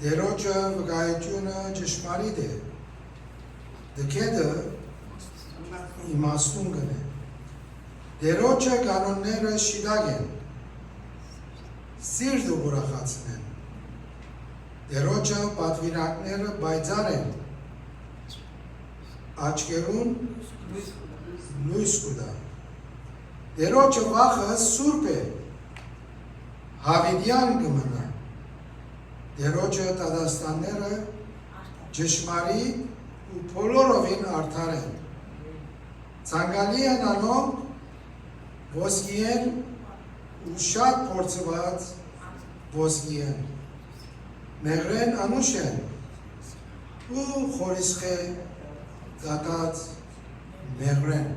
Դերոջը վկայությունը ճշմարիտ է, դքեդը իմաստուն կն է, դերոջը կանոնները շիդագ են, սիրտը ուրախացն են, դերոջը պատվիրանքները բայձար են, աչքերուն լույս կուտա, դերոջը վախը սուրբ է, հավիդյան կմնա, դերոջը տադաստանները ճշմարիտ ու բոլորովին արդար են, ցանկալի են անոնք ոսկի են ու շատ փորձված ոսկի են, մեղրեն անուշ են ու խորիսխե դատած մեղրեն,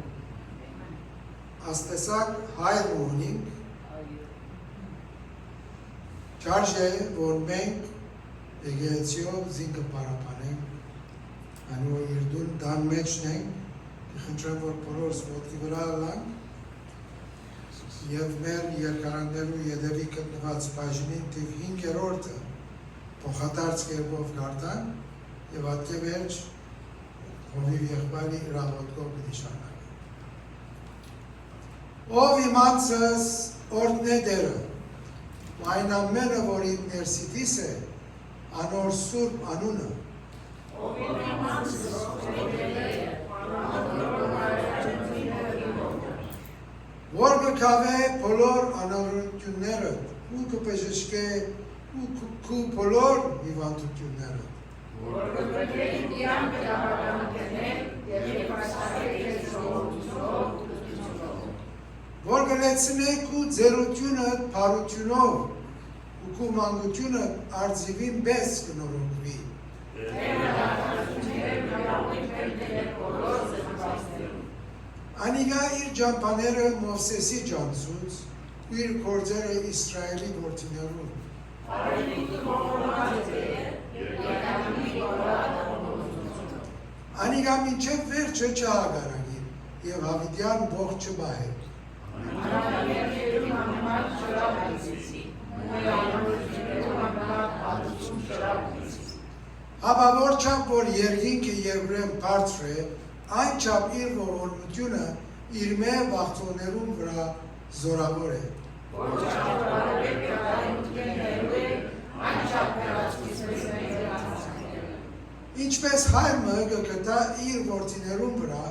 աստեսակ հայր ունինք, Չարժ է, որ մենք եկեղեցիով զինքը պարապանենք, անու իրդուն դան մեջն ենք, խնդրեմ, որ բոլորս ոտքի վրա ալանք, և մեր երկարաններու ետևի գտնված բաժնին թիվ 5-րդը փոխադարձ կերպով գարտանք և ատկե վերջ հովիվ եղբայրի իրավոտքով պիտի շարունակենք։ Ով իմանցս օրդն է դերը, այն ամենը, որ իմ ներսիտիս է, անոր սուրբ անունը, որ կկավե բոլոր անորությունները, ու կպեժշկե ու կու բոլոր հիվանդությունները, որ կլեցնեք ու ձերությունը պարությունով ու կու մանգությունը արձիվին բես կնորոգվի։ Անիգա իր ճամպաները Մովսեսի ճանցուց ու իր կործերը Իսրայելի որդիներուն։ Անիգա մինչև վերջը չհագարագիր և հավիդյան բող չբահեր։ Հաբավոր չապ, որ երկինքը երկրեմ բարձր է, այն չապ իր ողորմությունը իր մե վաղթողներուն վրա զորավոր է։ Ինչպես հայրը գկտա իր որդիներուն վրա,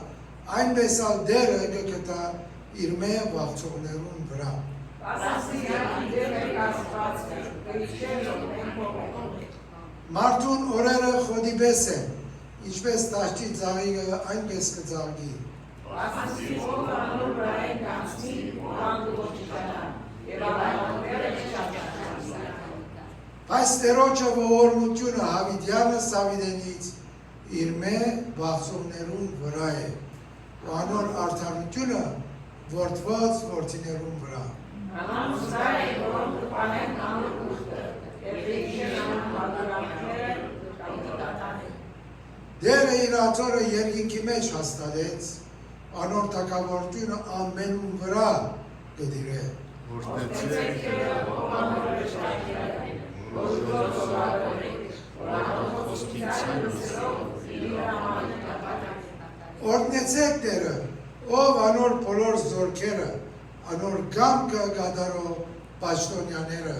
այնպես ալ դերը գկտա իր մե վաղթողներուն վրա։ Մարդուն օրերը խոդի պես են, ինչպես տաշտի ծաղիկը այնպես կծաղկի։ Այս տերոջը ողորմությունը հավիդյանը Սավիդենից իր մե վաղթողներուն վրա է, ու անոր արդարությունը որդված որդիներուն վրա։ Դերը իր աթորը երկինքի մեջ հաստատեց, անոր թագավորությունը ամենուն վրա կդիրե։ Օրդնեցեք դերը, ով անոր բոլոր զորքերը, անոր գամքը գադարող պաշտոնյաները,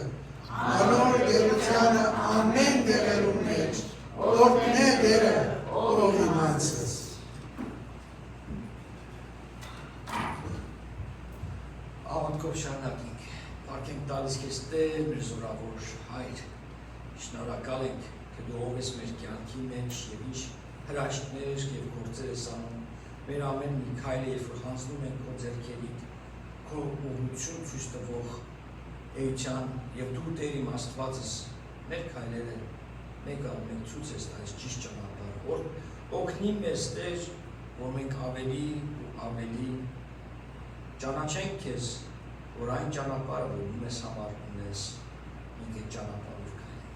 անոր դերությանը ամեն դեղերուն մեջ, օրդն է դերը, ով իմանցս։ Աղանքով շարնակինք, պարքենք տալիս կեզ տեր մեր զորավոր հայր, շնորակալ ենք, că դու ով ես մեր կյանքի մեջ և ինչ հրաշքներ և գործեր ես անում, մեր ամեն մի քայլը երբ որ հանձնում ենք քո ձեռքերիդ, քո ուղղություն ցույց տվող էության և դու Տեր իմ Աստվածս մեր քայլերը մեկ առ մեկ ցույց ես տալիս ճիշտ ճանապարհը, օգնի մեզ Տեր, որ մենք ավելի ու ավելի ճանաչենք քեզ, որ այն ճանապարհը, որ դու մեզ համար ունես, մենք այդ ճանապարհով քայլենք։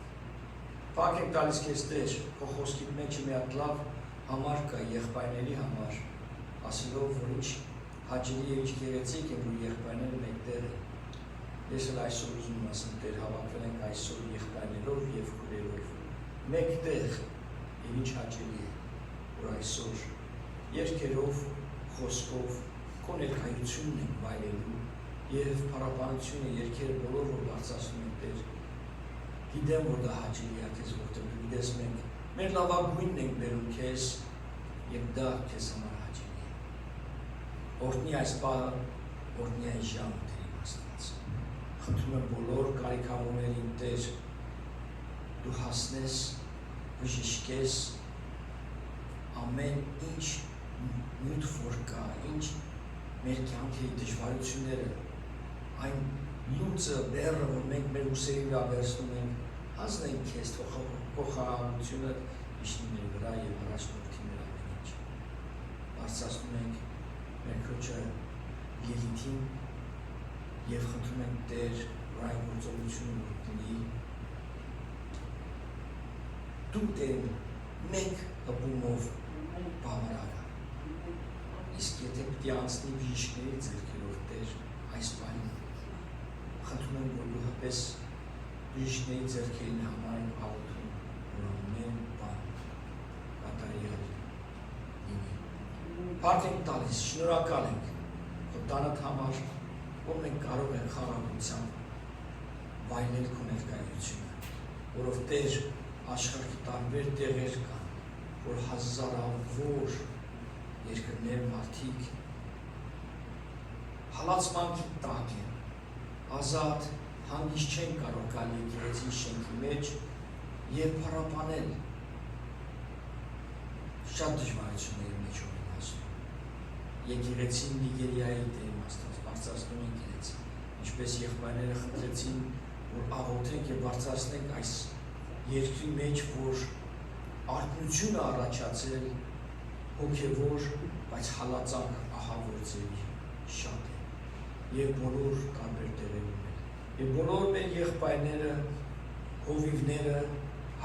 Փառք ենք տալիս քեզ Տեր, քո խոսքի մեջ մի հատ լավ համար կա եղբայրների համար, ասելով, որ ինչ հաճելի եւ ինչ գեղեցիկ է, որ եղբայրները մեկտեղ են։ Ես էլ այսօր ուզում եմ ասեմ, Տեր, հավաքվել ենք այսօր եղբայրներով եւ քույրերով, մեկ տեղ եւ ինչ հաճելի է, որ այսօր երկերով, խոսքով, քո ներկայությունն ենք վայելելու եւ փառաբանությունը երկերը բոլոր որ բարձրացնում ենք Տեր։ Գիտեմ, որ դա հաճելի է քեզ, որտեղ դու գիտես մենք մեր լավագույնն ենք բերում քեզ եւ դա քեզ համար հաճելի է։ Օրհնի այս բանը, օրհնի այս ժամը Տեր Աստված։ Խնդրում եմ բոլոր կարիքավորներին Տեր դու հասնես, բժշկես ամեն ինչ նյութ որ կա, ինչ մեր կյանքի դժվարությունները, այն լուծը, բեռը, որ մենք մեր ուսերի վրա վերցնում ենք, հանձնենք քեզ քո խաղաղությունը իջնի մեր վրա եւ առաջնորդի մեր ամեն ինչ։ Բարձրացնում ենք մեր քոչը Ելիթին եւ խնդրում ենք Տեր, որ այն գործողությունը լինի դու Տեր մեկ հպումով բավարար իսկ եթե պիտի անցնի բժիշկների ձեռքերով Տեր այս բանին խնդրում եմ որ դու հպես բժիշկների ձեռքերին համար են աղոթում որ ամեն բան կատարյալ լինի Փառք ենք տալիս, շնորհակալ ենք քո տանդ համար որ մենք կարող ենք խաղաղությամբ վայելել քո ներկայությունը որով Տեր աշխարհի տարբեր տեղեր կան որ հազարավոր երկրներ մարդիկ հալածմանքի տակ են ազատ հանգիստ չեն կարող գալ եկեղեցի շենքի մեջ եւ փառաբանել շատ դժվարությունների մեջ են հասնում եկեղեցին Նիգերիայի Տեր Աստված բարձրացնում են իրենց ինչպես եղբայրները խնդրեցին որ աղոթենք եւ բարձրացնենք այս երկրի մեջ որ արտնությունը առաջացել հոգևոր, բայց հալածանք ահավորձերի շատ է եւ բոլոր տարբեր տեղերում են եւ բոլոր մեր եղբայրները հովիվները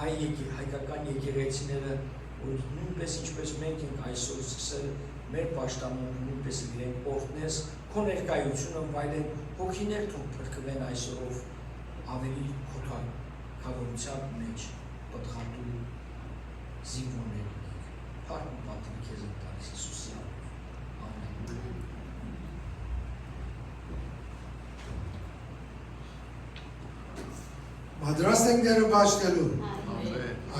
հայկական եկեղեցիները որ նույնպես ինչպես մենք ենք այսօր սկսել մեր պաշտամունքը նույնպես իրենք օրհնես քո ներկայությունը վայելեն հոգիներ թող փրկվեն այսօրով ավելի քաջության մեջ պատղատու զինվորներ Փառք ու պատիվ քեզ եմ տալիս Հիսուսի անունով։ Ամեն։ Պատրաստ ենք դերը բաշխելու։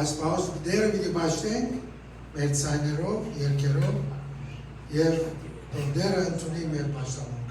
Այս պահոց դերը պիտի բաշխենք մեր ցայներով, երգերով եւ դերը ընդունի մեր պաշտամունքը։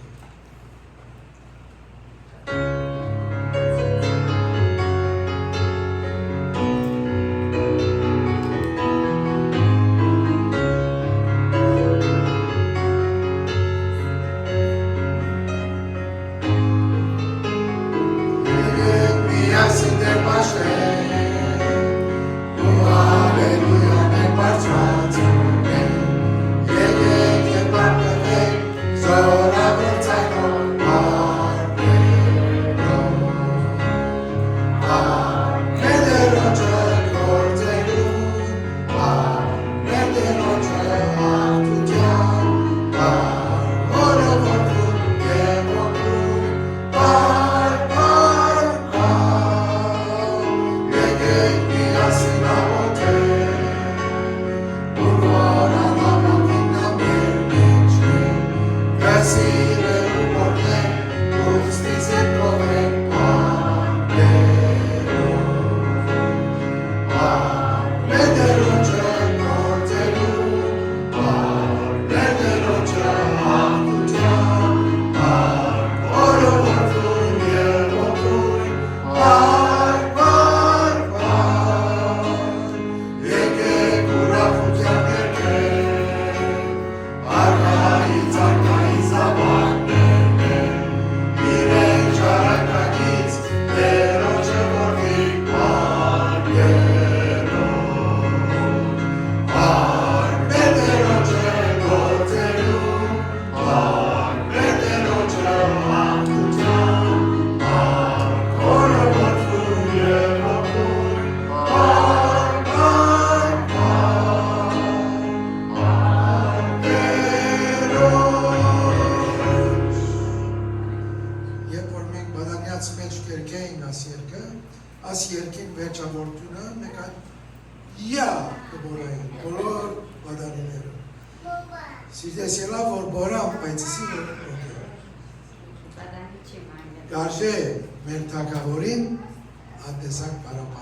Յա կբորային, բոլոր բադանիները։ Սիրտես ելավ, որ բորամ, բայց իսի որ Գարժե մեր թագավորին ատեսակ պարապան։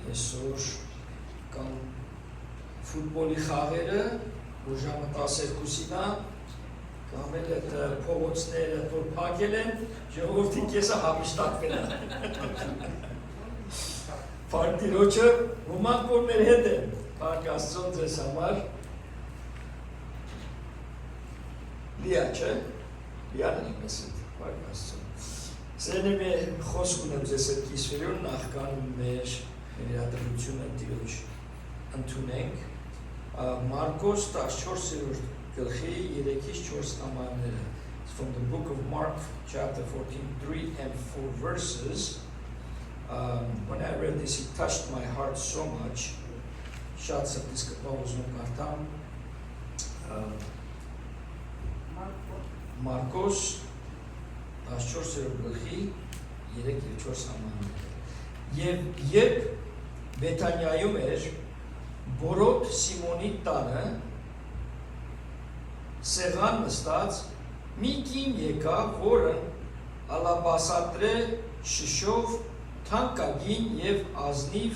այսօր կամ ֆուտբոլի խաղերը, որ ժամը 12-ին է, կամ էլ այդ փողոցները որ փակել են, ժողովրդի կեսը հապշտակվել է։ Պարտիրոջը ոմանք որ մեր հետ են, Փառք Աստծուն ձեզ համար։ Լիա չէ, լիան եմ ես հետ, Փառք Աստծուն։ Սերն եմ խոսք ունեմ ձեզ հետ կիսվելուն, նախքան մեր իրադրությունը Տիրոջ ընդունենք, Մարկոս 14-րդ գլխի 3-ից 4 կամարները, from the book of Mark, chapter 14, 3 and 4 verses. When I read this, it touched my heart so much. Շատ սրտիսկպավ ուզում կարդամ Մարկոս 14-րդ գլխի 3 եւ 4 կամարները։ Եվ երբ Բեթանիայում էր Բորոտ Սիմոնի տանը սեղան նստած մի կին եկավ, որն ալաբասատրե շշով թանկագին եւ ազնիվ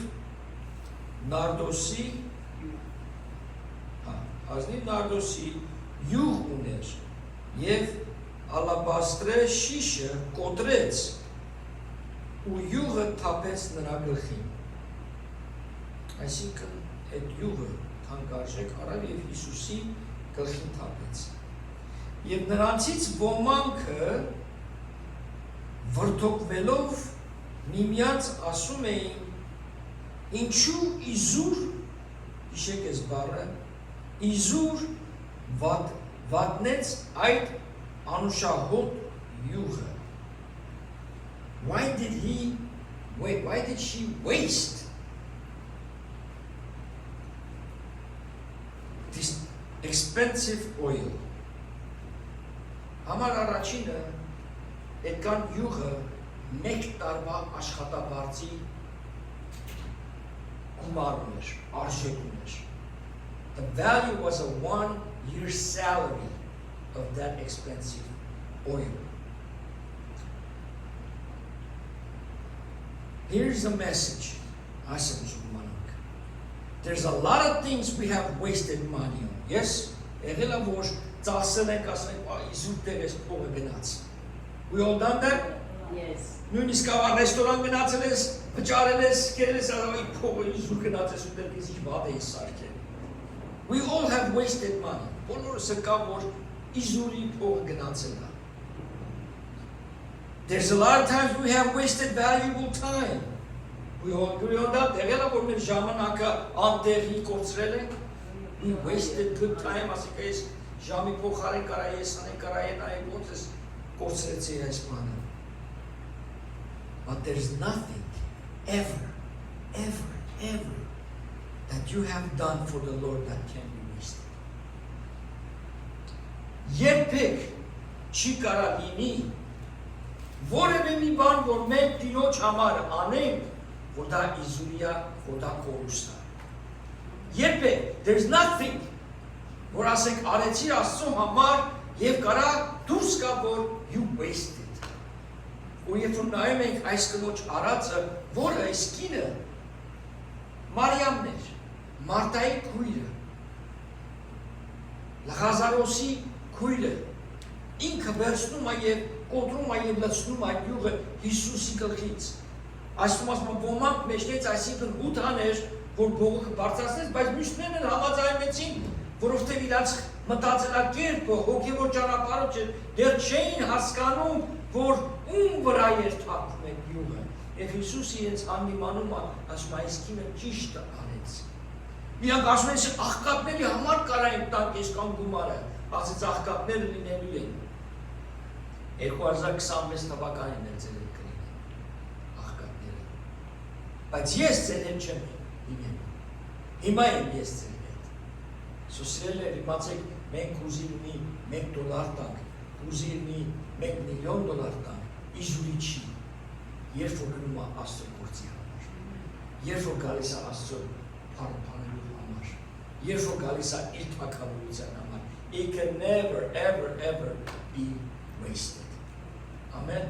նարդոսի յուղ ուներ եւ ալաբաստրե շիշը կոտրեց ու յուղը թափեց նրա գլխին։ Այսինքն այդ յուղը թանկարժեք արավ եւ Հիսուսի գլխին թափեց։ Եվ նրանցից ոմանքը վրդովվելով միմյանց ասում էին. ինչու իզուր, հիշեք այս բառը, իզուր վատնեց այդ անուշահոտ յուղը։ Why did she waste this expensive oil? Համար առաջինը այդքան յուղը մեկ տարվա աշխատավարձի գումար ուներ, արժեք ուներ։ The value was a 1-year salary of that expensive oil. Here's the message. There's a lot of things we have wasted money on. Yes? We all done that? Yes. Նույնիսկ ռեստորան գնացել ես, վճարել ես, կերել ես արավի փողը իզուր գնացես ու դեռ քիչ վատ էի սարքել։ We all have wasted money. Բոլորս կա որ իզուրի փողը գնացել է։ There's a lot of times we have wasted valuable time. We all agree on that. Դեղելա որ մեր ժամանակը անտեղի կորցրել ենք։ We wasted good time, ասենք այս ժամի փոխարեն կարա ես անեն կարա այն ոնց էս կորցրեցի այս բանը։ But there's nothing ever that you have done for the Lord that can be wasted. Երբեք չի կարա լինի որևէ մի բան, որ մենք Տիրոջ համար անենք, որ դա իզուրիա, որ դա կորուստ է։ Երբեք, there's nothing, որ ասենք արեցի Աստծո համար եւ կարա դուրս գա, որ you wasted. Ու երբ որ նայում ենք այս կնոջ արածը, որը այս կինը Մարիամն էր, Մարտայի քույրը, Լազարոսի քույրը, ինքը վերցնում է եւ կոտրում է եւ լցնում է յուղը Հիսուսի գլխից։ Այսինքն ոմանք մեջնից այսինքն 8 աներ, որ բողոքը բարձրացնեց, բայց մյուսներն համաձայնվեցին, որովհետեւ իրաց մտածելակերպը հոգեվոր ճանապարհով չէր, դեռ չէին հասկանում, որ ում վրա էր թափվում այդ յուղը։ Եվ Հիսուսը իրենց հանդիմանում է, ասում է, այս կինը ճիշտ արեց։ Իրանք ասում են, աղքատների համար կարային տանք այսքան գումարը, ասեց աղքատները լինելու են։ 2026 թվականին էլ ձեր հետ կլինեն աղքատները։ Բայց ես ձեր հետ չեմ լինելու։ Հիմա եմ ես ձեր հետ։ Սուսրելներ, իմացեք, մենք ուզիլ մի $1 տանք, ուզիլ մի $1 միլիոն տանք, իզուրի չի, երբ որ գնում է Աստծո գործի համար, երբ որ գալիս է Աստծո փառփանելու համար, երբ որ գալիս է իր թագավորության համար, it can never, ever be wasted. Amen.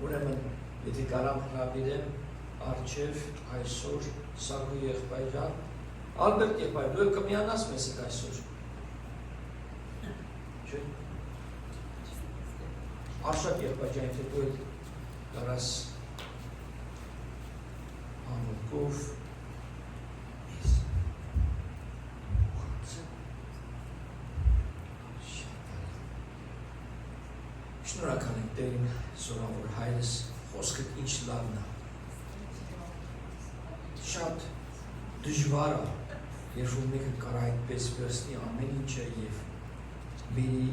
Ուրեմն, եթե կարամ հրավիրեմ Արջև այսօր Սակո եղբայրը Ալբերտ եղբայր, դու կմիանաս մեզ հետ այսօր։ Չէ։ Արշակ եղբայր ջան, թե դու հետ կարաս ամոթով ես շնորհակալ եմ Տերին զորավոր հայրս, խոսքդ ինչ լավն է։ Շատ դժվար է, երբ որ մեկը կարա այդպես վերցնի ամեն ինչը և բերի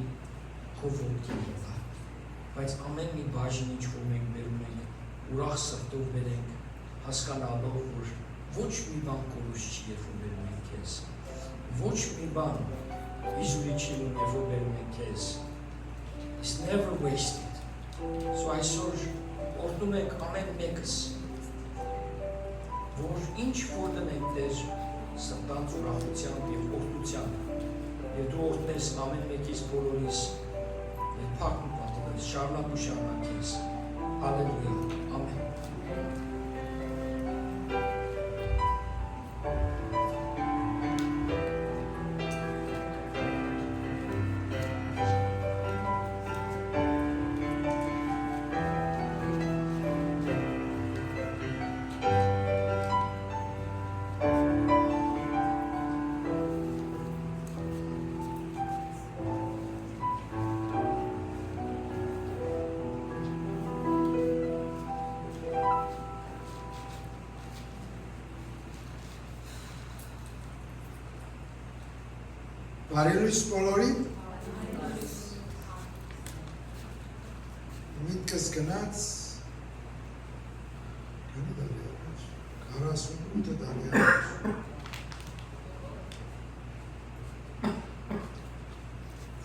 քո ոտքի վրա, բայց ամեն մի բաժին ինչ որ մենք բերում ենք, ուրախ սրտով բերենք, հասկանալով, որ ոչ մի բան կորուս չի, երբ որ բերում ենք քեզ, ոչ մի բան իզուրի չի լինում, երբ որ բերում ենք քեզ, it's never wasted, so այսօր օրհնում ենք ամեն մեկս, որ ինչ որ դնենք Տեր սրտանց ուրախությամբ և օրհնությամբ, և դու օրհնես ամեն մեկիս բոլորիս, և փառք ու պատվես, շարունակ ու շարունակես, հալելույա, ամեն։ Բարելույս բոլորին, միտքս գնաց, կանի դալի առաջ, 48 դալի առաջ,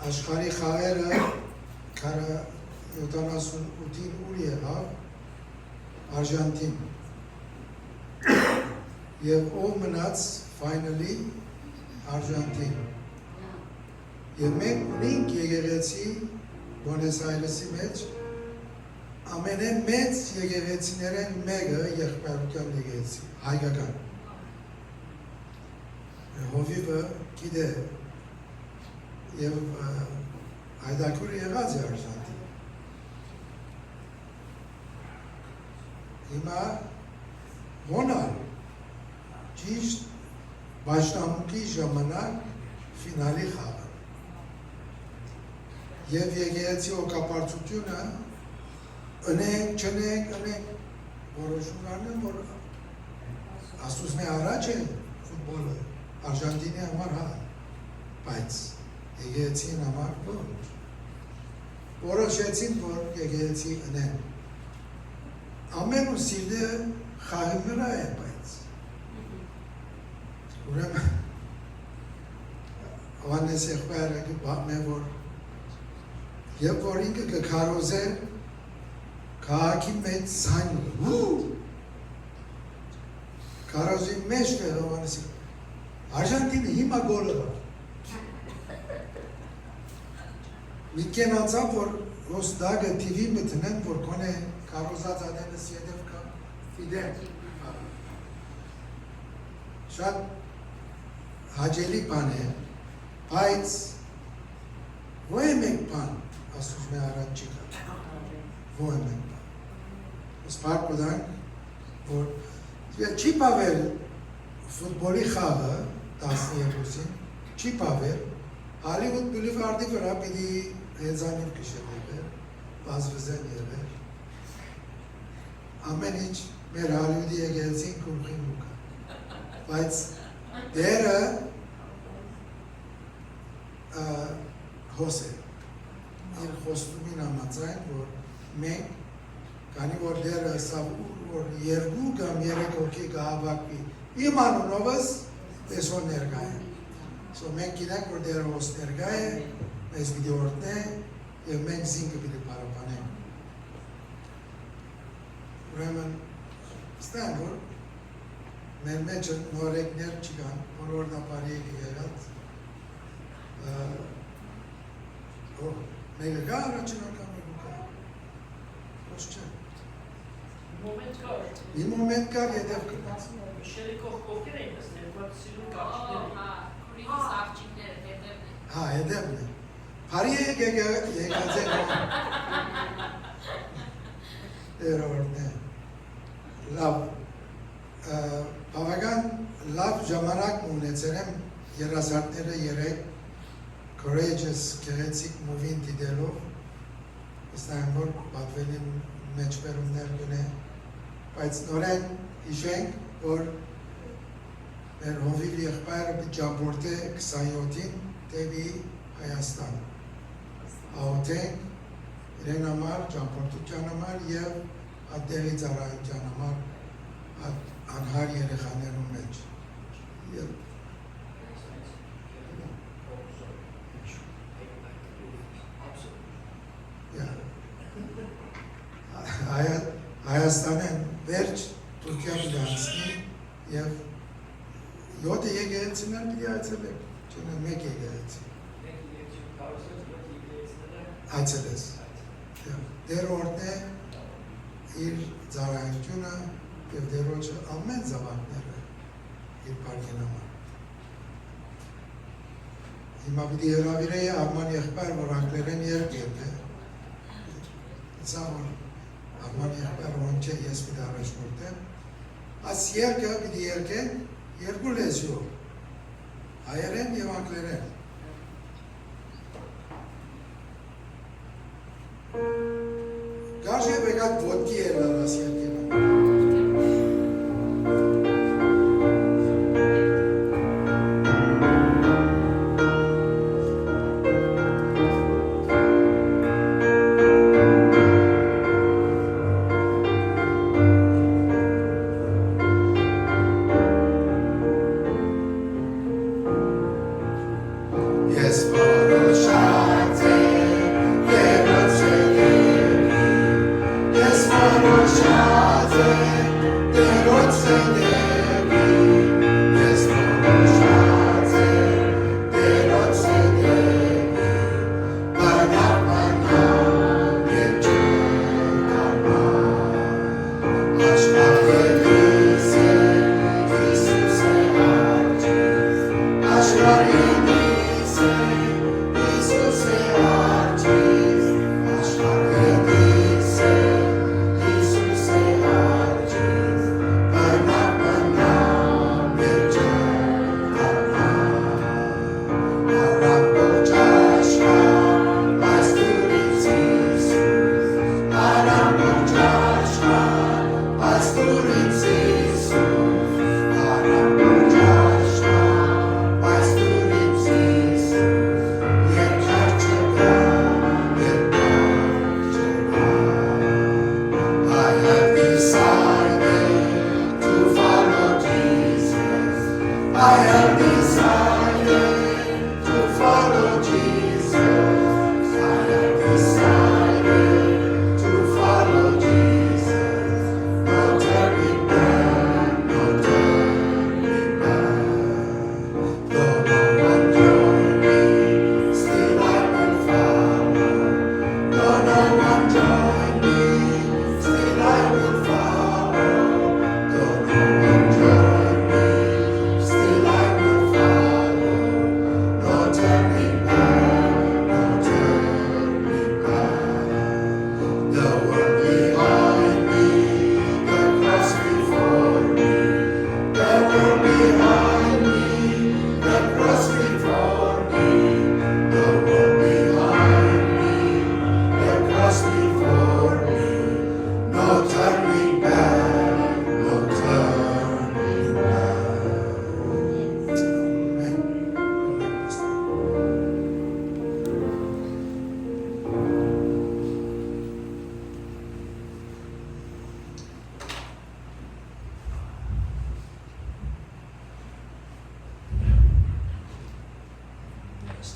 աշխարհի խաղերը 78-ին ուր եղավ Արժանտին և ով մնաց finally Արժանտին և մենք ունենք եկեղեցի Բոնես Այրեսի մեջ ամենամեծ եկեղեցիներեն մեկը եղբայրության եկեղեցի, հայկական։ Հովիվը գիտե և հայդակուրը եղած է Արժանտին։ Հիմա հոնալ ճիշտ Բաշտամուկի ժամանակ ֆինալի խաղը։ Եվ եկեղեցի օգապարծությունը ընենք, չնենք, ընենք, որոշում կարնեմ, որ աստուծմե առաջ է ֆուտբոլը, Արժանտինի համար հա, բայց եկեղեցին համար ոչ։ Որոշեցին, որ եկեղեցի ընեն։ Ամեն ու սիրդը խաղի վրա է, բայց։ Ուրեմն, Հովհաննես եղբայրը կպատմե, որ Եվ որ ինքը կքարոզ է քաղաքի մեջ զայնը, քարոզի մեջ է Հովհաննեսի, Արժանտինը հիմա գոլը վար։ Միտքեն անցավ, որ ոստագը TV մտնեն, որ կոնե քարոզած ադենս ետև կա վիդեն։ Շատ հաջելի բան է, բայց ո՞ե մենք բան աստուծմե առաջ չկա, ո՞ե մենք բան։ Սպարկ կուդանք, որ չի պավեր ֆուտբոլի խաղը 12-ին, չի պավեր, Հալիվուդ բուլիվարդի վրա պիտի հեզանիվ կշել եղեր, բազվզեն եղեր, ամեն ինչ մեր Հալիվուդի եկեղեցին կուղին ուկա, բայց դերը հոս է, իր խոստումին համաձայն, որ մենք, քանի որ դերը սավ որ երկու կամ երեք հոգի կհավաքվի, իմ անունովս տեսոր ներկա է։ So մենք գիտենք, որ դերը հոս ներկա է, մեզ պիտի օրհնե և մենք զինքը պիտի պարապանենք։ Ուրեմն, ստան, որ մեր մեջը նորեկներ չկան, բոլորնապարի եղած, մեկը գա առաջին անգամ մեկը գա, ոչ չէ։ Moment kar. Մի մոմենտ կար ետև կգա։ Միշելի կողքեր էին նստել, որ սիրուն կարճիկներ էին։ Քուրիկս աղջիկները հետևն են։ Հա, ետևն է։ Բարի եկեք եկածեք։ Երորդն է։ Լավ, բավական լավ ժամանակ ունեցել եմ երազարդները երեք courageous գեղեցիկ movie-ին դիտելով, վստահ եմ, որ պատվելի մեջբերումներ կունե, բայց նորեն հիշենք, որ մեր հովիվ եղբայրը ճամփորդ է 27-ին դեպի Հայաստան։ Աղոթենք իրեն համար, ճամփորդության համար և ատեղի ծառայության համար անհար երեխաներու մեջ։ Հայաստանեն վերջ Թուրքիան դարձնի և 7 եկեղեցիներ պիտի այցելեք, չնա մեկ եկեղեցի։ Այցելես։ Դեր օրդն է իր ծառայությունը և դերոջը ամեն զավակները իր պարկեն համար։ Հիմա պիտի հրավիրեի Արման եղբայր, որ անգլերեն երկերն է։ Սա որ Արման եղբայր ոնչ է, ես պիտի առաջնորդեմ։ Այս երկը պիտի երկեն երկու լեզյով, հայերեն և անգլերեն։ Գարժ է բեկատ ոտքի էր լարաս երկերը։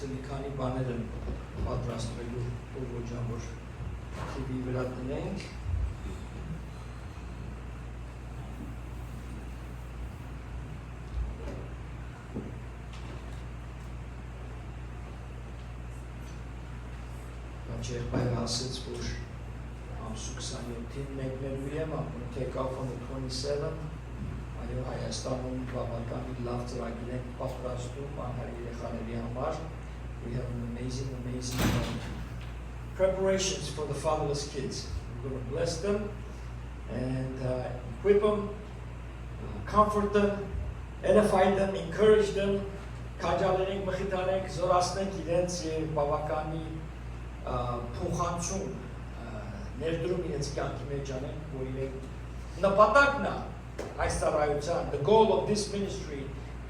Մի քանի բաներ եմ պատրաստվելու ողջան, որ TV վրա տնենք։ Եղբայրը ասեց, որ ամսու 27-ին մեկնելու եմ, ապրում take off on the 27th, այո Հայաստանում բավական լավ ծրագիր ենք պատրաստում անհար երեխաների համար. We have an amazing preparations for the fatherless kids. We're going to bless them and equip them, comfort them, edify them, encourage them. Քաջալերենք, մխիթարենք, զորացնենք իրենց եւ բավականի փոխանցում ներդրում իրենց կյանքի մեջ անենք, որ իրենք նպատակն է այս ծառայության. The goal of this ministry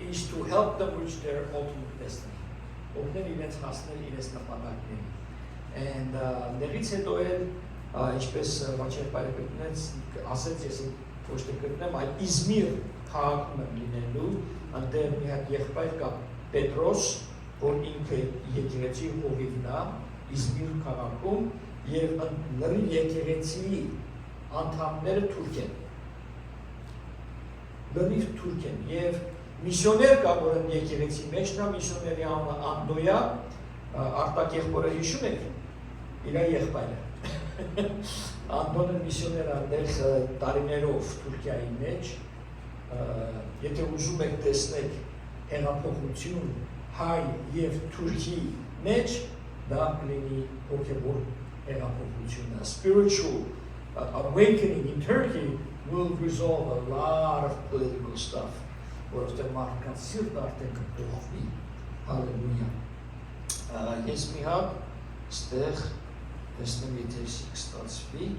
is to help them reach their ultimate destiny. Օգնել իրենց հասնել իրենց նպատակներին. And դերից հետո էլ ինչպես Վաչեր Պարեպետնից ասեց, ես ոչ թե գտնեմ, այլ Իզմիր քաղաքում եմ լինելու, այնտեղ մի հատ եղբայր կա Պետրոս, որ ինքը եկեղեցի հովիվն է, Իզմիր քաղաքում, եւ լրի եկեղեցի անդամները թուրք են։ Լրիվ թուրք են եւ միսիոներ կա, որ են եկեղեցի մեջն է, միսիոների անունը Անդոյա, Արտակ եղբորը հիշում եք, իր եղբայրը։ Անդոնը միսիոներ այնտեղ տարիներով Թուրքիայի մեջ, եթե ուզում եք տեսնել հեղափոխություն հայ եւ թուրքի մեջ, դա կլինի հոգեբոր հեղափոխությունը. Spiritual awakening in Turkey will resolve a lot of political stuff. Որովհետև մարդկանց սիրտը արդեն կդողվի. Հալելույա. Ես մի հատ ստեղ տեսնեմ եթե ստացվի.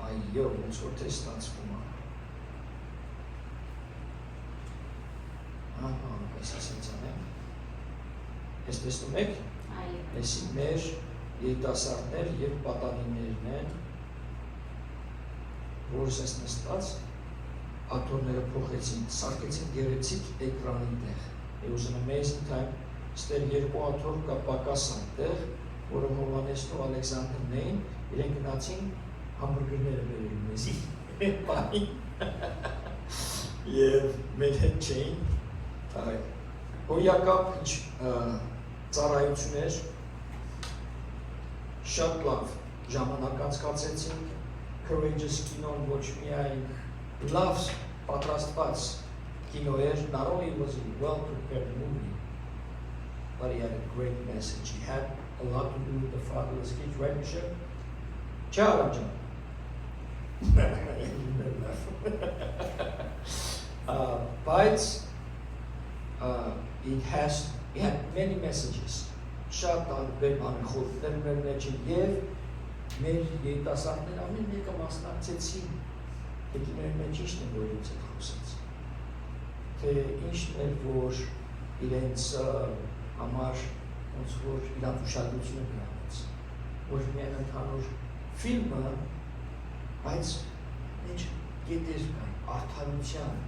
Այո, ոնց որ թե ստացվում է. Ահա, այս ասենց անեմ։ Ես տեսնում եք, այսի մեր երիտասարդներ և պատանիներն են, որս ես նստած, ատորները փոխեցին, սարքեցին գեղեցիկ էկրանի տեղ։ It was an amazing time, ստեղ երկու աթոր կա պակաս այնտեղ, որը Հովհաննեսն ու Ալեքսանդրն էին, իրենք գնացին համբուրգերները բերելու մեզի, պային, և մեր հետ չէին, հոյակապ ծառայություններ, շատ լավ ժամանակ անցկացեցինք, courageous կինոն ոչ միայն լավ պատրաստված կինո էր, not only was it a well-prepared movie, but he had a great message. He had a lot to do with the fatherless kids, right, Michelle? Ciao, John. But it had many messages. Շատ տարբեր բանախոսներ մեր մեջ եւ մեր երիտասարդները ամեն մեկը մասնակցեցին թե մեր մեջ ինչն է որ ինձ հետ խոսեց թե ինչն է որ իրենց համար ոնց որ իրանց ուշադրությունը գրանց ոչ միայն ընդհանուր ֆիլմը բայց մեջ գետեր կան արդարության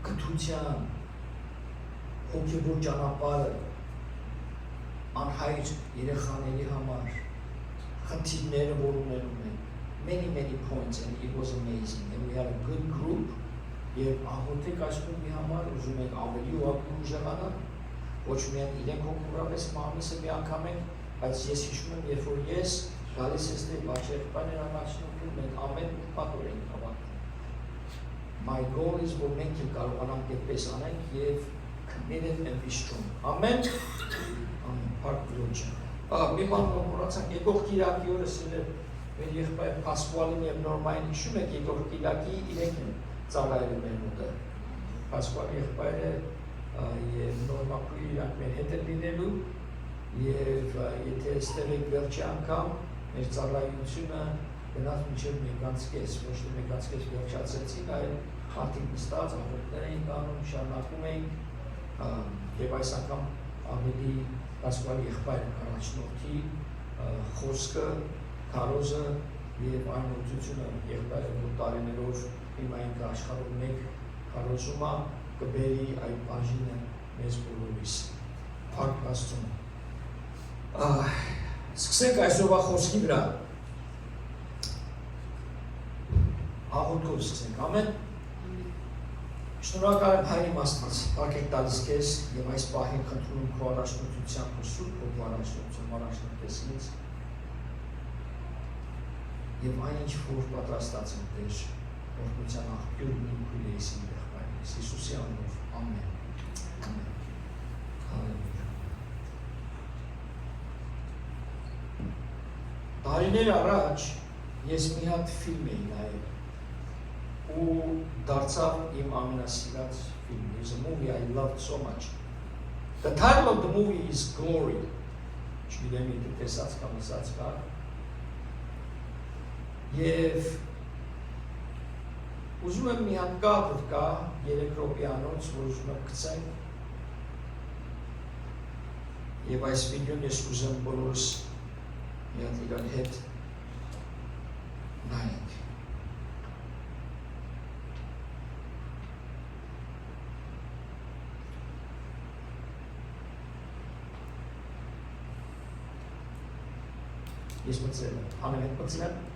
կրթության հոգևոր ճանապարհը անհայր երեխաների համար խնդիրները որ ունենում են many points and it was amazing and we had a good group եւ աղոթեք այս կողմի համար ուզում եք ավելի ու ավելի ուժեղանալ ոչ միայն իրենք հոգևորապես մամիսը մի անգամ ենք բայց ես հիշում եմ երբ որ ես գալիս ես դեպի Վաչեղբաներ առաջնորդում մենք ամեն պատոր ենք հավաքվում My goal is որ մենք կարողանանք այդպես անենք եւ committed and be strong. Amen. Amen. Փառք Տիրոջը։ Մի բան մոռացանք, եկող Կիրակի օրը սիրել մեր եղբայր Փասկուալին եւ Նորմային հիշում եք, եկող Կիրակի իրենք են ծառայել մեր մոտը։ Փասկուալ եղբայրը եւ Նորմակույրը իրանք մեր հետ են լինելու եւ եթե այստեղ եք վերջի անգամ մեր ծառայությունը գնաց մինչեւ մեկանցկես, ոչ թե մեկանցկես վերջացեցին, այլ մարդիկ նստած աղոթքներ էին կանում, շարունակում էին եւ այս անգամ ավելի Պասկուալի եղբայրը առաջնորդի խոսքը, քարոզը եւ այն ուղղությունը եղբայրը որ տարիներով հիմա ինքը աշխարհում մեկ քարոզումը կբերի այդ բաժինը մեզ բոլորիս։ Փառք Աստծուն։ Սկսենք այսօրվա խոսքի վրա։ Աղոթքով սկսենք, ամեն։ Շնորհակալ եմ Հայր Աստված, փառք տալիս քեզ եւ այս պահին խնդրում քո առաջնորդությամբ, քո սուրբ հոգու առաջնորդությամբ առաջնորդես ինձ Եվ այն ինչ որ պատրաստած եմ Տեր, օրհնության աղբյուրն իմ քույրերիսի եղբայրներիս Հիսուսի անունով, ամեն, ամեն, հալելույա։ Տարիներ առաջ ես մի հատ ֆիլմ էի նայել ու դարձավ իմ ամենասիրած ֆիլմը։ It's a movie I loved so much. The title of the movie is Glory. Չգիտեմ եթե տեսած կամ ասած կա։ Եվ ուզում եմ մի հատ կադր կա 3 րոպեանոց, որ ուզում եմ գցենք։ Եվ այս վիդեոն ես ուզում բոլորս մի հատ իրար հետ նայենք։ Ես մտցրել եմ, անեմ հետ մտցրել եմ։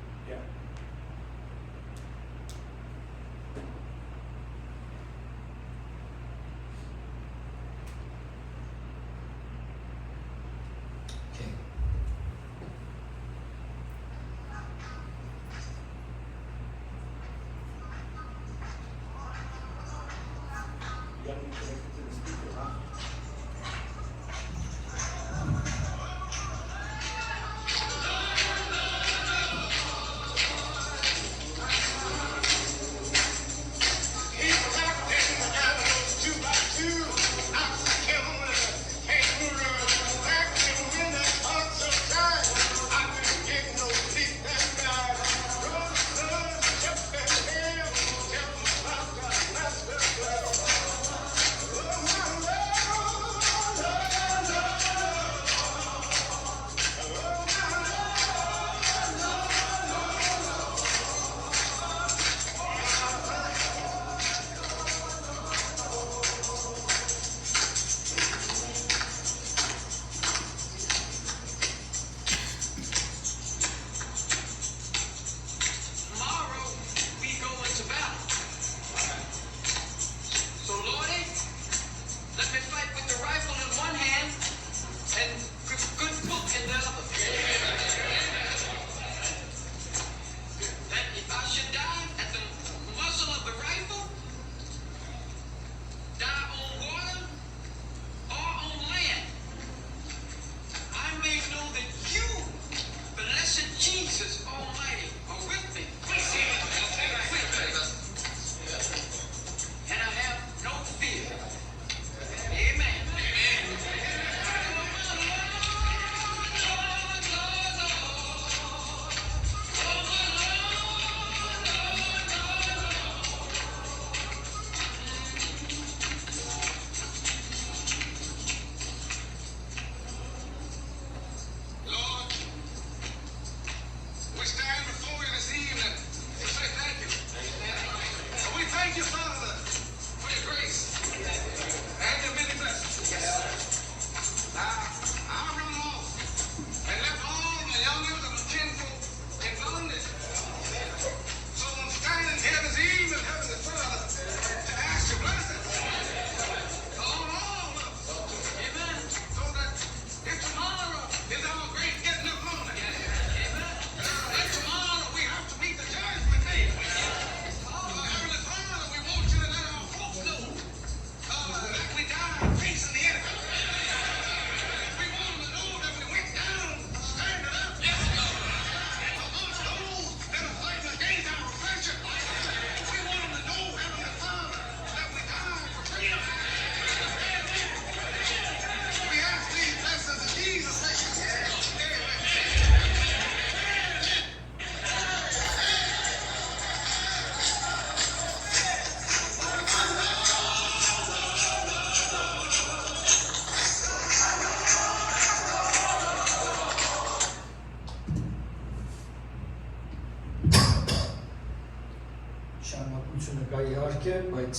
Շարունակությունը կա իհարկե, բայց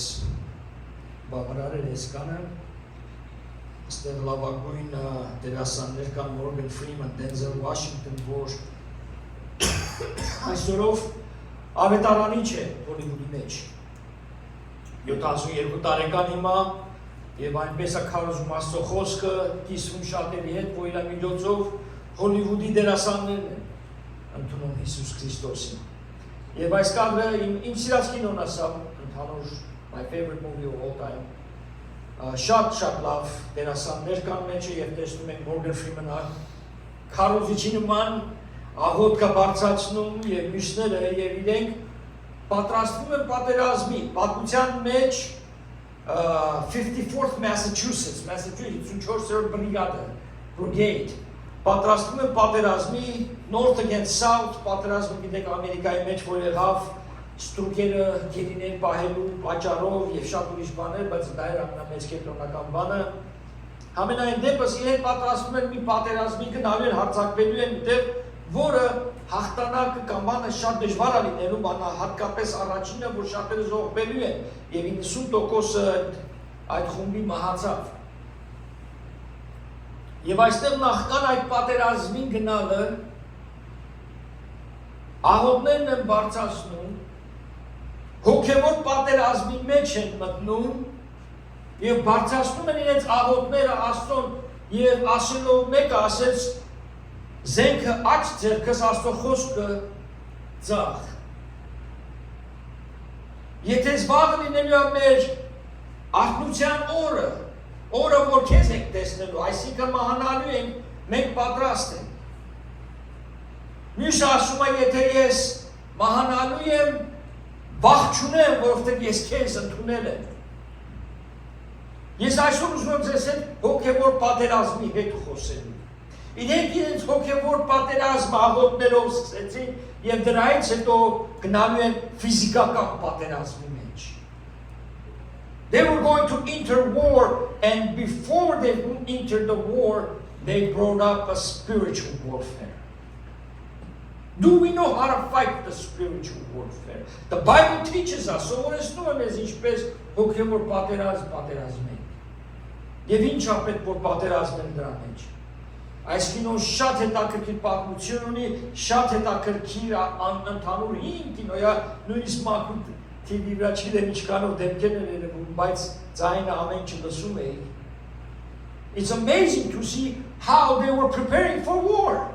բավարար է ես կանը, ստեղ լավագույն դերասաններ կան Մորգան Ֆրիման, Դենզել Վաշինգտոն, որ այսօրով ավետարանիչ է Հոլիվուդի մեջ, 72 տարեկան հիմա եւ այնպես է քարոզում Աստծո խոսքը կիսվում շատերի հետ, որ իր միջոցով Հոլիվուդի դերասաններն են, ընդունում Հիսուս Քրիստոսին։ Եվ այս կադրը իմ սիրած կինոն ասա, ընդհանուր my favorite movie of all time։ Շատ լավ դերասաններ կան մեջը եւ տեսնում ենք Մորգան Ֆրիմենը քարոզիչի նման աղոթքը բարձրացնում եւ մյուսները եւ իրենք պատրաստվում են պատերազմի պատմության մեջ 54th Massachusetts 54th Brigade պատրաստվում են պատերազմի North against South պատերազմը գիտեք Ամերիկայի մեջ որ եղավ ստրուկերը գերիներ պահելու պատճառով եւ շատ ուրիշ բաներ, բայց դա էր ամենամեծ կենտրոնական բանը։ Համենայն դեպս իրենք պատրաստվում են մի պատերազմի գնալու են հարձակվելու են դեպ, որը հաղթանակը կամ բանը շատ դժվար է լինելու, բանը հատկապես առաջինը, որ շատերը զոհվելու են եւ 90% այդ խումբի մահացավ։ Եվ այստեղ նախքան այդ պատերազմին գնալը աղոթներն են բարձրացնում հոգևոր պատերազմի մեջ են մտնում եւ բարձրացնում են իրենց աղոթները Աստծուն եւ ասելով մեկը ասեց զենքը աճ ձեռքս Աստծո խոսքը ծախ եթե զբաղ լինելու է մեր արթնության օրը որ քեզ եք տեսնելու այսինքն մահանալու ենք մենք պատրաստ ենք մյուսը ասում է եթե ես մահանալու եմ վախ չունեմ, որովհետև ես քեզ ընդունել եմ։ Ես այսօր ուզում եմ ձեզ հետ հոգևոր պատերազմի հետ խոսելու։ Իրենք իրենց հոգևոր պատերազմը աղոթներով սկսեցին եւ դրանից հետո գնալու են ֆիզիկական պատերազմի մեջ։ They were going to enter war and before they entered the war, they brought up a spiritual warfare. Do we know how to fight the spiritual warfare? The Bible teaches us. So what is known as ինչպես հոգևոր պատերազմ է։ Եվ ինչ է պետք որ պատերազմ են դրա մեջ։ Այս կինոն շատ հետաքրքիր պատմություն ունի, շատ հետաքրքիր ընդհանուր հին կինո է, նույնիսկ մաքուր TV վրա չգիտեմ ինչքանով դեմքեր են երևում, բայց ձայնը ամեն ինչ լսում էի։ It's amazing to see how they were preparing for war.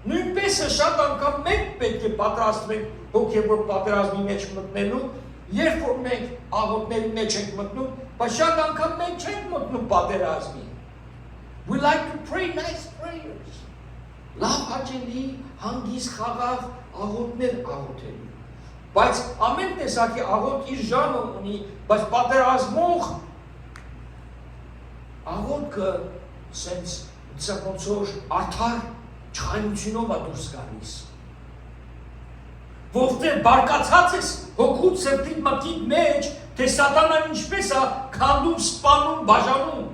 Նույնպես շատ անգամ մենք պետք է պատրաստվենք հոգևոր պատերազմի մեջ մտնելու, երբ որ մենք աղոթների մեջ ենք մտնում, բայց շատ անգամ մենք չենք մտնում պատերազմի։ We like to pray nice prayers. Լավ հաճելի, հանգիստ խաղաղ աղոթներ աղոթելու։ Բայց ամեն տեսակի աղոթ իր ժամը ունի, բայց պատերազմող աղոթքը sense ոնց որ արդար չայնությունով է դուրս գալիս։ Որտեղ բարկացած ես հոգուց սրտի մտքիդ մեջ, թե սատանան ինչպես է քանդում, սպանում, բաժանում,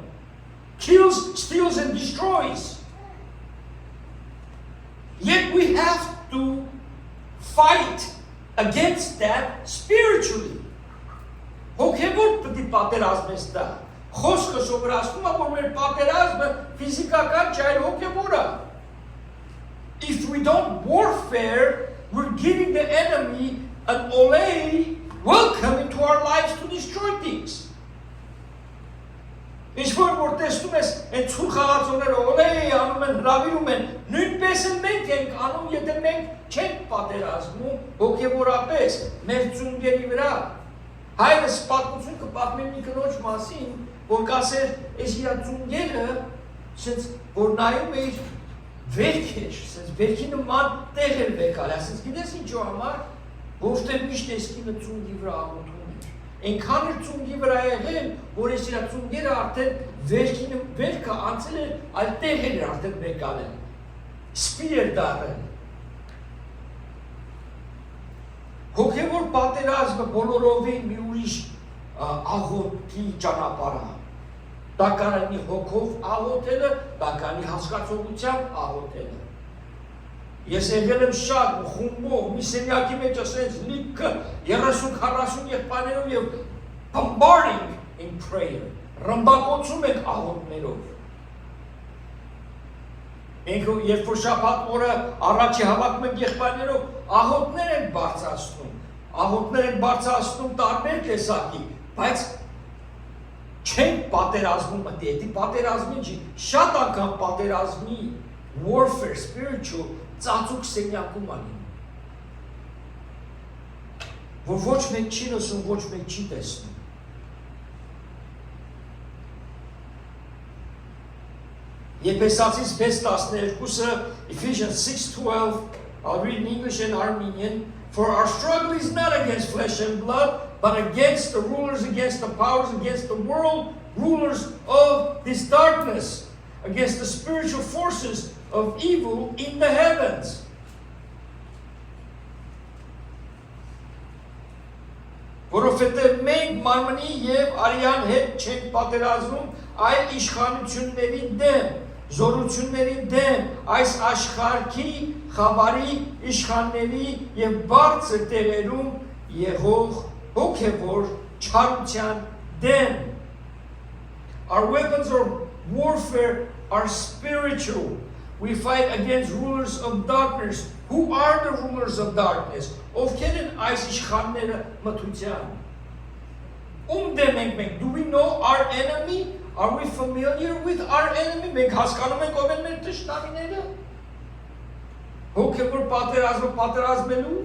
kills, steals and destroys. Yet we have to fight against that spiritually. Հոգևոր պետք է պատերազմես դա։ Խոսքը սովորացնում է, որ մեր պատերազմը ֆիզիկական չէ, այլ հոգևոր է։ If we don't warfare, we're giving the enemy an welcome into our lives to destroy things. Ինչ որ տեսնում ես, այդ ցուր խաղացողները անում են, հրավիրում են, նույնպես էլ մենք ենք անում, եթե մենք չենք պատերազմում հոգևորապես մեր ծունգերի վրա։ Հայրս պատմություն կպատմի մի կնոջ մասին, որ կասեր, այս իր ծունգերը, սենց որ նայում էիր վերք էր, սենց վերքի նման տեղ էր վեկալ, ասենց գիտես ինչու համար, որտեղ միշտ այս կինը ծունգի վրա աղոթում էր։ Այնքան էր ծունգի վրա եղել, որ այս իր ծունգերը արդեն վերքը անցել էր, այլ տեղ էր արդեն վեկալ են, սպի էր դարել։ Հոգևոր պատերազմը բոլորովին մի ուրիշ աղոթքի ճանապարհ է։ Դա կարելի հոգով աղոթելը, դա կարելի հասկացողությամբ աղոթելը։ Ես եղել եմ շատ խումբով, մի սենյակի մեջ ասենց լիքը 30-40 եղբայրներով եւ bombarding in prayer, ռմբակոծում ենք աղոթներով։ Մենք երբ որ շաբաթ օրը առաջի հավաքում ենք եղբայրներով, աղոթներ են բարձրացնում տարբեր տեսակի, բայց չենք պատերազմում մտի, էդի պատերազմի չի, շատ անգամ պատերազմի warfare, spiritual, ծածուկ սենյակում անի։ Որ ոչ մեկ չի լսում, ոչ մեկ չի տեսնում։ Եփեսացիս 6:12, Ephesians 6:12, I'll read in English and Armenian. For our struggle is not against flesh and blood, but against the rulers, against the powers, against the world rulers of this darkness, against the spiritual forces of evil in the heavens. Որովհետև մենք մարմնի եւ արյան հետ չենք պատերազմում, այլ իշխանությունների դեմ, զորությունների դեմ, այս աշխարհի խավարի իշխանների եւ բարձր տեղերում եղող հոգեվոր չարության դեմ. Our weapons of warfare are spiritual. We fight against rulers of darkness. Who are the rulers of darkness? Ովքեր են այս իշխանները մթության? Ում դեմ ենք մենք? Do we know our enemy? Are we familiar with our enemy? Մենք հասկանում ենք ով են մեր թշնամիները? Հոգևոր պատերազմելու?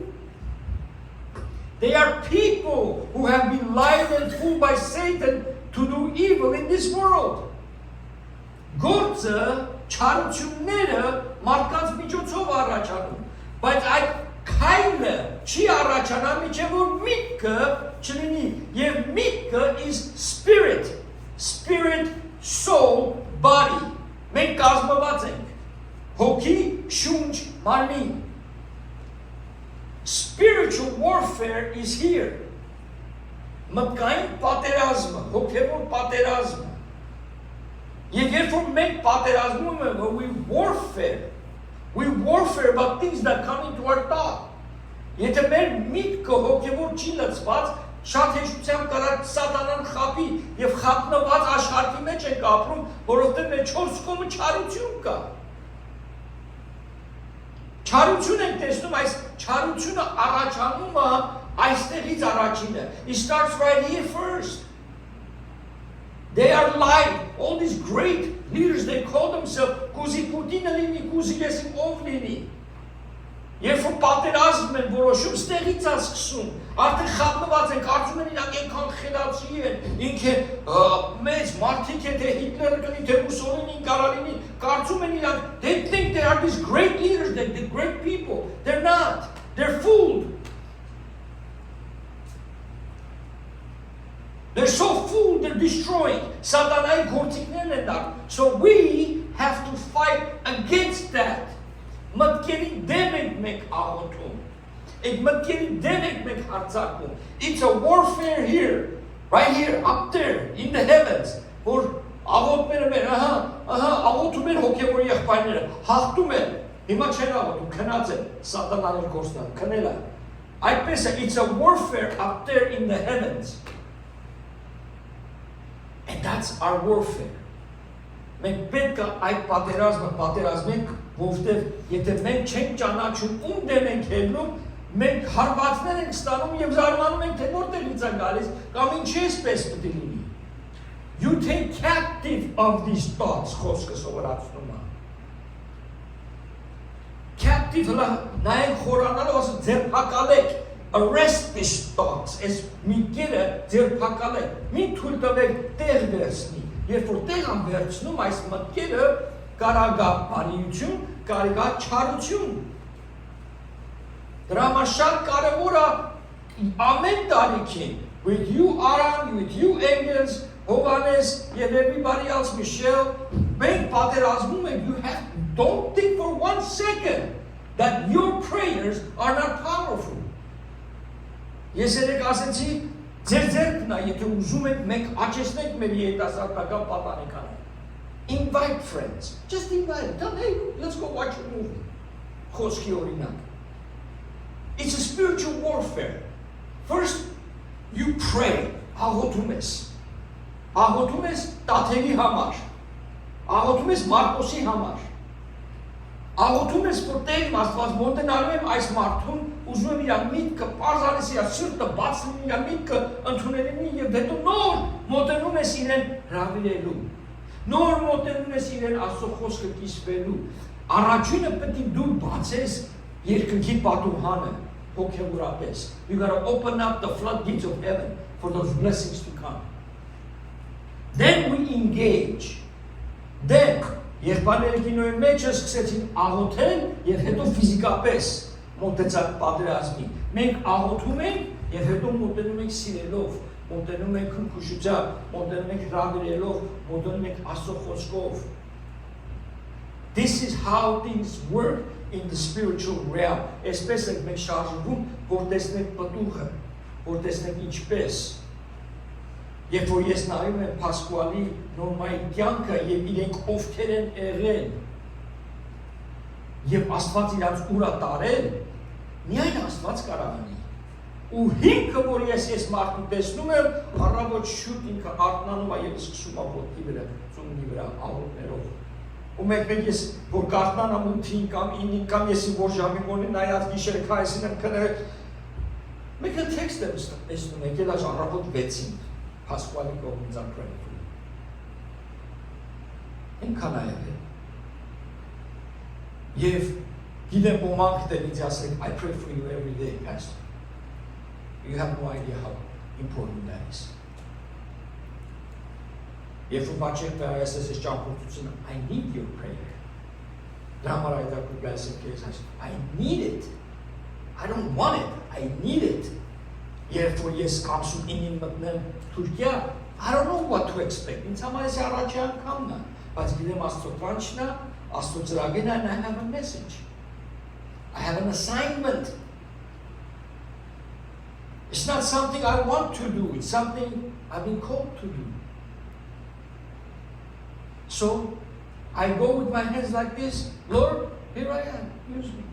They are people who have been lied and fooled by Satan to do evil in this world. Գործը, չարությունները մարդկանց միջոցով առաջանում, բայց այդ քայլը չի առաջանա միջև որ միտքը չլինի, եւ միտքը is spirit, soul, body. Մենք կազմված ենք հոգի, շունչ, մարմին. Spiritual warfare is here. Մտքային պատերազմը, հոգևոր պատերազմը. Եվ երբ որ մենք պատերազմում ենք, we warfare about things that come into our thought. Եթե մեր միտքը հոգևոր չի լցված, շատ հեշտությամբ կարող սատանան խաբի եւ խափնված աշխարհի մեջ ենք ապրում, որովհետեւ մեր 4 կողմը չարություն կա։ Չարություն ենք տեսնում, այս չարությունը առաջանում է այստեղից առաջինը. It starts right here first. They are lying. All these great leaders, they call themselves Kuzi Putin lini, Kuzi Yesim Ovlini. Երբ որ պատերազմ են որոշում, ստեղից է սկսում, արդեն խափնված են, կարծում են իրանք այնքան խելացի են, ինքը մեծ մարդիկ է, թե Հիտլերը կլինի, թե Մուսոլինին կարող լինի, կարծում են իրանք, they think they are these great leaders, they're great people. They're not. They're fooled. They're so fooled, they're destroying. Satanայի գործիքներն են դա. So we have to fight against that. Մտքերի դեմ ենք մենք աղոթում. Այդ մտքերի դեմ ենք մենք հարձակվում. It's a warfare here, right here, up there, in the heavens. Որ աղոթները մեր, աղոթում են հոգևոր եղբայրները, հաղթում են. Հիմա չեն աղոթում, քնած են, սատանաներ գործնան, քնել են. Այդպես է, it's a warfare up there in the heavens. And that's our warfare. Մենք պետք է այդ պատերազմենք, որովհետև եթե մենք չենք ճանաչում ում դեմ ենք ելնում, մենք հարվածներ ենք ստանում եւ զարմանում ենք, թե որտեղից է գալիս, կամ ինչի էսպես պետք է լինի. You take captive of these thoughts, խոսքը սովորացնում է. Captive նայեք խորանալը ասում ձերբակալեք, arrest these thoughts, այս միտքերը ձերբակալեք, մի թույլ տվեք տեղ վերցնի. Երբ որ տեղ են վերցնում այս մտքերը, կարող է բարիություն, կարող է չարություն։ Դրա համար շատ կարևոր է ամեն տարիքին, with you Aram, with you Engels, Hovannes, and everybody else, Michelle, մենք պատերազմում ենք, don't think for 1 second that your prayers are not powerful. Ես երեք ասեցի, ձեր ձերքն է, եթե ուզում եք, մենք աճեցնենք մեր երիտասարդական պատանեկանը. Invite friends. Just invite. Tell them, hey, let's go watch a movie. Խոսքի օրինակ. It's a spiritual warfare. First, you pray. Աղոթում ես Տաթևի համար. Աղոթում ես Մարկոսի համար. Աղոթում ես որ Տեր Աստված մոտենալու եմ այս մարդուն, ուզում եմ իր միտքը պարզանես իր սիրտը բաց լինի, իր միտքը ընդունելինի եւ հետո նոր մոտենում ես իրեն հրավիրելու. Նոր մոտենում ես իրեն Աստծո խոսքը կիսվելու, Առաջինը պետք է դու բացես երկնքի պատուհանը հոգևորապես. You got to open up the floodgates of heaven for those blessings to come. Then we engage. Then եղբայրները կինոյի մեջ սկսեցին աղոթել եւ հետո ֆիզիկապես մոտեցան պատերազմի։ Մենք աղոթում ենք եւ հետո մոտենում ենք սիրելով, մոտենում ենք քնքուշությամբ, մոտենում ենք հրավիրելով, մոտենում ենք Աստծո խոսքով։ This is how things work in the spiritual realm. Այսպես ենք մենք շարժվում, որ տեսնենք պտուղը, որ տեսնենք ինչպես։ Երբ որ ես նայում եմ Փասկուալի նորմայի կյանքը եւ իրենք ովքեր են եղել եւ Աստված իրանց ուրա տարել, միայն Աստված կարող անի։ Ու հիմքը որ ես մարդուն տեսնում եմ, առավոտ շուտ ինքը արթնանում է եւ սկսում է ոտքի վրա, ծունգի վրա աղոթներով։ Ու մենք ես որ կարտնանամ 8-ին կամ 9-ին կամ եսի որ ժամի մոնի նայած գիշերը քայսին եմ քնել, մենք էլ տեքստ եմ տեսնում, եկել է առավոտ 6-ին Pasquale կողմից are praying for you. Ինքան այլ Եվ գիտեմ ոմանք դերից ասեք, I pray for you every day, Pastor. You have no idea how important that is. Երբ որ բաչեք այս ճամփորդությունը, I need your prayer. Դրա համար այդ կուգասը քեզ ասում, I need it. I don't want it, I need it. Երբ որ ես ամսում 9-ին մտնեմ Թուրքիա, I don't know what to expect. Ինձ համար էս առաջի անգամն է, բայց գիտեմ Աստծո տանջն է, Աստծո ծրագիրն է, and I have a message. I have an assignment. It's not something I want to do, it's something I've been called to do. So, I go with my hands like this, Lord, here I am, use me.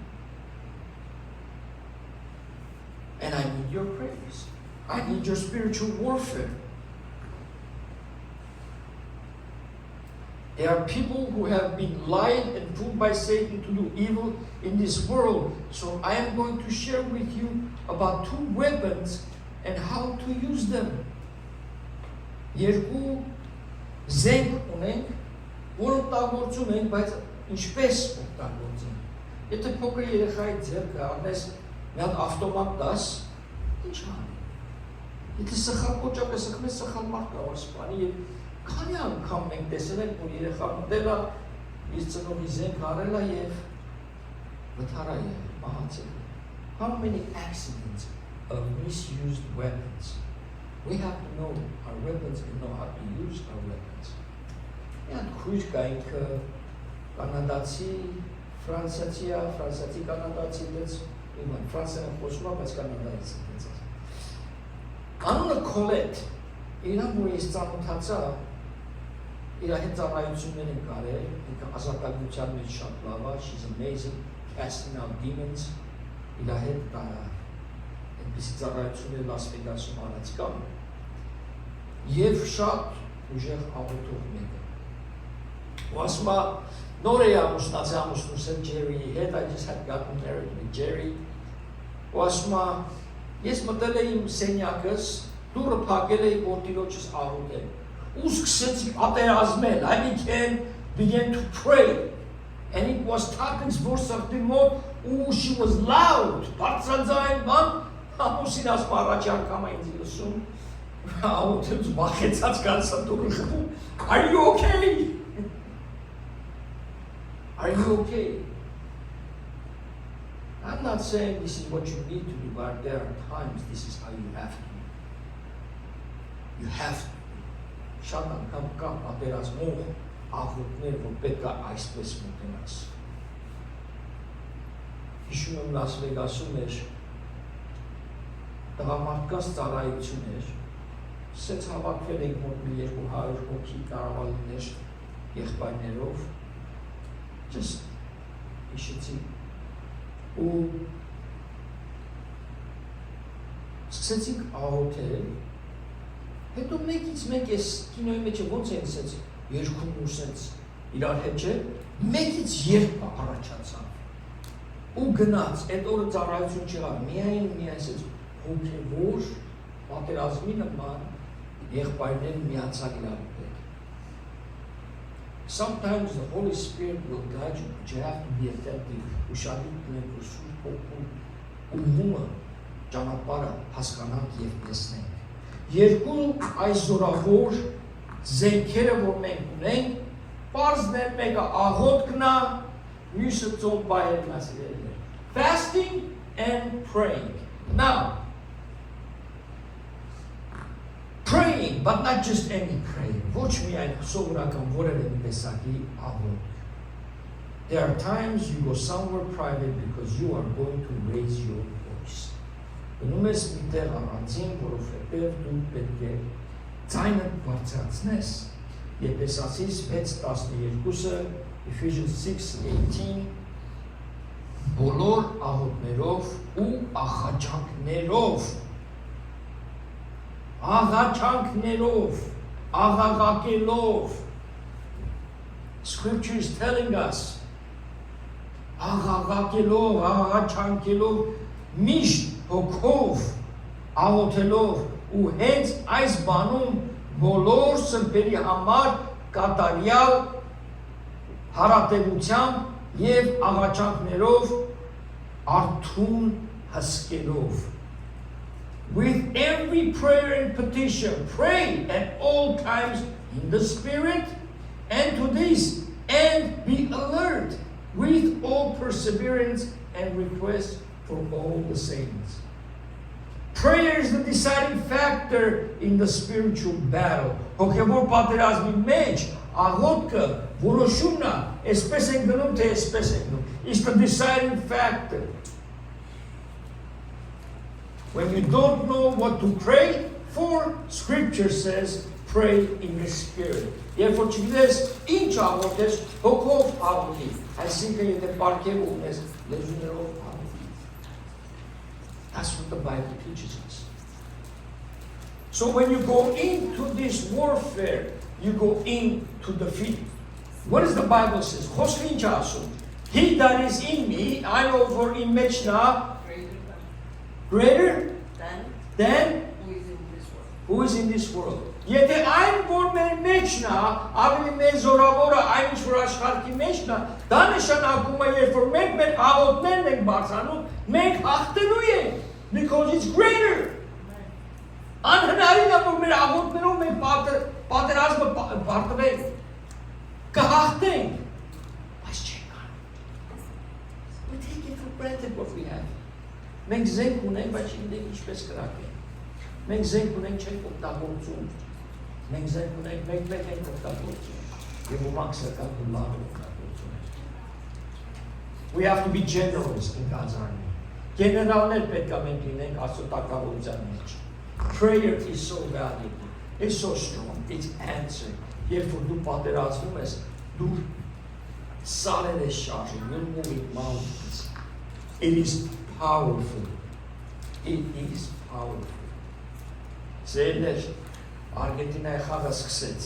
And I need your prayers. I need your spiritual warfare. There are people who have been lied and fooled by Satan to do evil in this world. So I am going to share with you about 2 weapons and how to use them. Երկու զենք ունենք, որոնք օգտագործում ենք, բայց ինչպես օգտագործենք։ Եթե փոքր երեխայի ձեռքը առնես մի հատ ավտոմատ դաս, ինչ անի։ Եթե սխալ կոճակը սխմես, սխալ մարդ կարող սպանի եւ քանի անգամ մենք տեսել ենք, որ երեխան մտել է, իր ծնողի զենք առել է եւ վթարա է, մահացել։ How many accidents of misused weapons? We have to know our weapons and know how to use our weapons. Yan քույր կա ինքը կանադացի, ֆրանսիացի կանադացի դից Իման Ֆրանսիան խոսում է, բայց կանադայից դից։ Անունը Կոլետ, իրան որ ես ծանոթացա, իր հետ ծառայություններ են կարել, ինքը ազատագրության մեջ շատ լավ է, she's amazing, casting out demons, իր հետ այդպիսի ծառայություններ Լաս Վեգասում արած կան, և շատ ուժեղ աղոթող մեկը։ Ու ասում է, նոր էի ամուսնացել ամուսնուս հետ Ջերիի հետ, I just had gotten married with Jerry, ու ասում է, ես մտել էի իմ սենյակս, դուռը փակել էի որդիրոջս աղոթել, ու սկսեցի պատերազմել, I began to pray, and it was Tarkin's voice of the Lord, ու she was loud, բարձրաձայն բան, ամուսին ասում առաջի անգամ է ինձ լսում, աղոթելուց վախեցած գալիս դուռը խփում, Are you okay? Are you okay? I'm not saying this is what you need to do, but there are times this is how you have to do. You have to. Շատ անգամ կա պատերազմող աղոթներ, որ պետք է այսպես մոտենաս։ Հիշում եմ Լաս Վեգասում էր տղամարդկանց ծառայություն էր, սենց հավաքվել ենք մոտ 200 հոգի կարավալներ եղբայրներով, just հիշեցի ու սկսեցինք աղոթել, հետո մեկից մեկ ես կինոյի մեջ ոնց են սենց երկում ու սենց իրար հետ չէ, մեկից երբ առաջացավ ու գնաց, այդ օրը ծառայություն չեղավ, միայն սենց հոգևոր պատերազմի նման եղբայրներ միացան իրար հետ։ Sometimes the Holy Spirit will guide you, but you have to be attentive. Ուշադիր լինեք, որ Սուրբ Հոգուն ուղղումը ճանապարհը հասկանանք եւ տեսնենք։ Երկու այս զորավոր զենքերը, որ մենք ունենք, պարզն է մեկը աղոթքն է, մյուսը ծոմ բայելն է սիրելիներ։ Fasting and praying. Now, praying, but not just any prayer. Ոչ միայն սովորական որևէ տեսակի աղոթք. There are times you go somewhere private because you are going to raise your voice. Գնում ես մի տեղ առանձին, որովհետև դու պետք է ձայնդ բարձրացնես։ Եփեսացիս 6:12-ը, Ephesians 6:18, բոլոր աղոթներով ու աղաչանքներով, աղաղակելով. Scripture is telling us, աղաղակելով, աղաղաչանքելով, միշտ հոգով, աղոթելով ու հենց այս բանում բոլոր սրբերի համար կատարյալ հարատևությամբ և աղաչանքներով արթուն հսկելով. With every prayer and petition, pray at all times in the Spirit, and to this, and be alert with all perseverance and request for all the saints. Prayer is the deciding factor in the spiritual battle. Հոգևոր պատերազմի մեջ աղոթքը որոշումն է, այսպես են գնում, թե այսպես են գնում. It's the deciding factor. When you don't know what to pray for, Scripture says, pray in the Spirit. Երբ որ չգիտես ինչ աղոթես, հոգով աղոթի, այսինքն եթե պարգև ունես, լեզուներով աղոթի. That's what the Bible teaches us. So when you go into this warfare, you go into defeat. What does the Bible say? Խոսքը ինչ ասում? He that is in me, I know for in մեջ նա, greater than who is in this world. Եթե այն որ մեր մեջն է, ավելի մեծ զորավորը այն ինչ որ աշխարհի մեջն է, դա նշանակում է երբ որ մենք մեր աղոթներն ենք բարձրանում, մենք հաղթելու ենք, because it's greater. Անհնարին է որ մեր աղոթներով մենք պատերազմը պարտվենք, կհաղթենք, բայց չենք անում. We take it for granted what we have. Մենք զենք ունենք, բայց չգիտենք ինչպես կրակենք. Մենք զենք ունենք, չենք օգտագործում. Մենք զենք ունենք, մենք մեկ ենք օգտագործում. Եվ ոմանք սրկան ու լավ օգտագործում են. We have to be generous in God's army. Գեներալներ պետք է մենք լինենք Աստծո տակավորության մեջ. Prayer is so valuable. It's so strong. It's answered. Երբ որ դու պատերազմում ես, դու սարեր ես շարժում, you're moving mountains. It is powerful. It is powerful. Սերներ, Արգենտինայի խաղը սկսեց,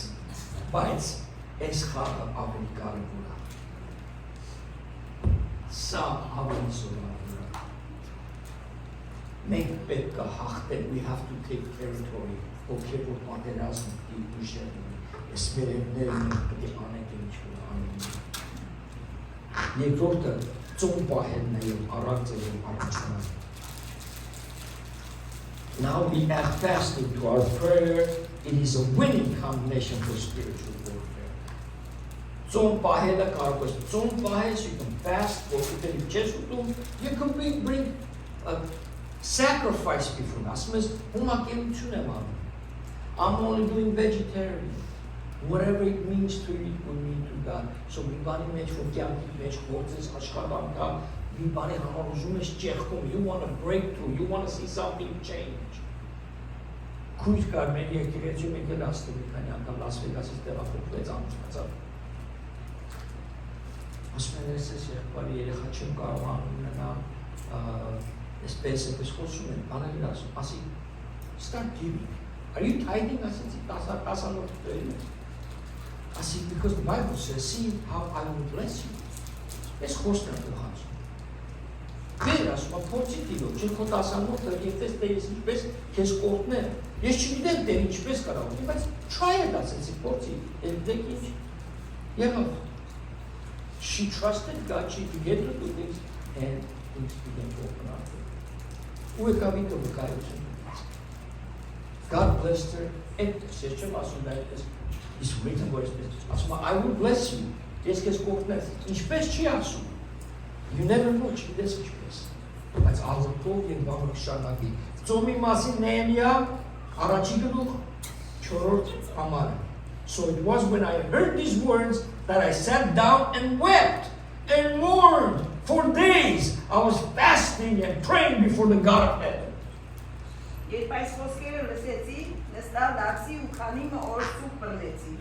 բայց այս խաղը ավելի կարևոր է։ Սա ավելի զորավոր է։ Մենք պետք է հաղթենք, we have to take territory, հոգևոր պատերազմ պիտի ուժեղնի, այս վերևները մենք պետք է անենք ինչ որ անենք։ Երկրորդը ծոմ պահելն է և առակ ձևով առաջանալ։ Now we add fasting to our prayer. It is a winning combination for spiritual warfare. Ծոմ պահելը կարող ես ծոմ պահես, you can fast, որովհետև չես ուտում, you can bring a sacrifice before us. Ասում ես, հունակելություն եմ անում. I'm only doing vegetarian. Whatever it means to eat, we mean to God. So մի բանի մեջ, որ կյանքի մեջ գործես աշխատանքա, մի բանի համար ուզում ես ճեղքում, you want to break through, you want to see something change. Քույր կար մեր եկեղեցու մեկ էլ աստղի քանի անգամ Լաս Վեգասից տեղափոխվեց ամուսնացավ։ Ասում են ես եղբայրի երեխա չեմ կարողանում ունենալ, այսպես խոսում են, բաներ ասում, ասի start giving. Are you tithing? Ասեցի 10 տոյին է։ Ասի because the Bible says, see how I will bless you. Ես խոսքն եմ ասում։ Բեր ասում, փորձի տիրոջ, չեն քո 10-ը եթե դες ինչպես քեզ կորտներ։ Ես չգիտեմ դեր ինչպես կարող է, բայց try it ասեցի, փորձի, դեք ինչ։ Եղավ. She trusted God, she began to do things, and things began to open up. Ու եկավ ինքը վկայություն։ God blessed her, and ես չեմ ասում դա այդպես, is written որ այսպես, ասում է, I will bless you, ես քեզ կօգնեմ, ինչպես չի ասում, you never know, չգիտես ինչպես, բայց աղոթքով և բանով կշարունակի, ծոմի մասին Նեհեմիա, առաջի գլուխ, 4-րդ համարը, so it was when I heard these words that I sat down and wept and mourned for days. I was fasting and praying before the God of heaven. Երբ այս խոսքերը լսեցի, նստավ դարձի ու քանի օր սուպ բռնեցի,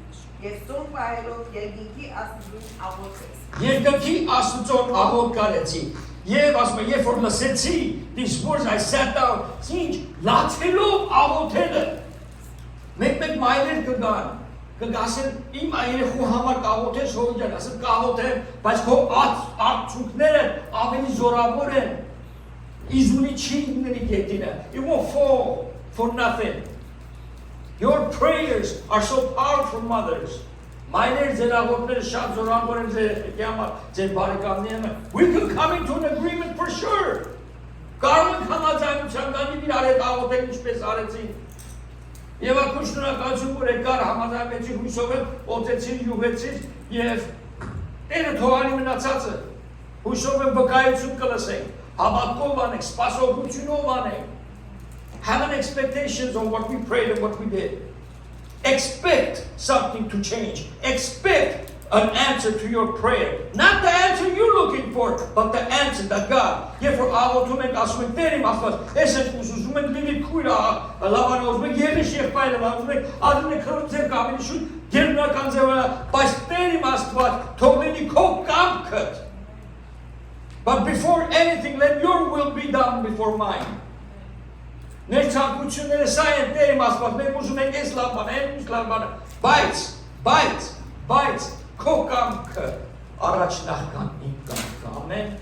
և ծոմ պահելով երկինքի Աստծուն աղոթեց։ Երկնքի Աստծուն աղոթ կարեցի, և ասում է, երբ որ լսեցի, these words I sat down, ինչ լացելով աղոթելը, մեկ մայրեր կգան, կգասեն իմ երեխու համար կաղոթես հոյջան, ասեն կաղոթեն, բայց քո արդյունքները ավելի զորավոր են, Izuli it won't fall for nothing. Your prayers are so powerful, mothers. We can come into an agreement for sure. Have an expectations on what we prayed and what we did. Expect something to change. Expect an answer to your prayer. Not the answer you're looking for, but the answer that God. Therefore, but before anything, let your will be done before mine. Bites, Amen.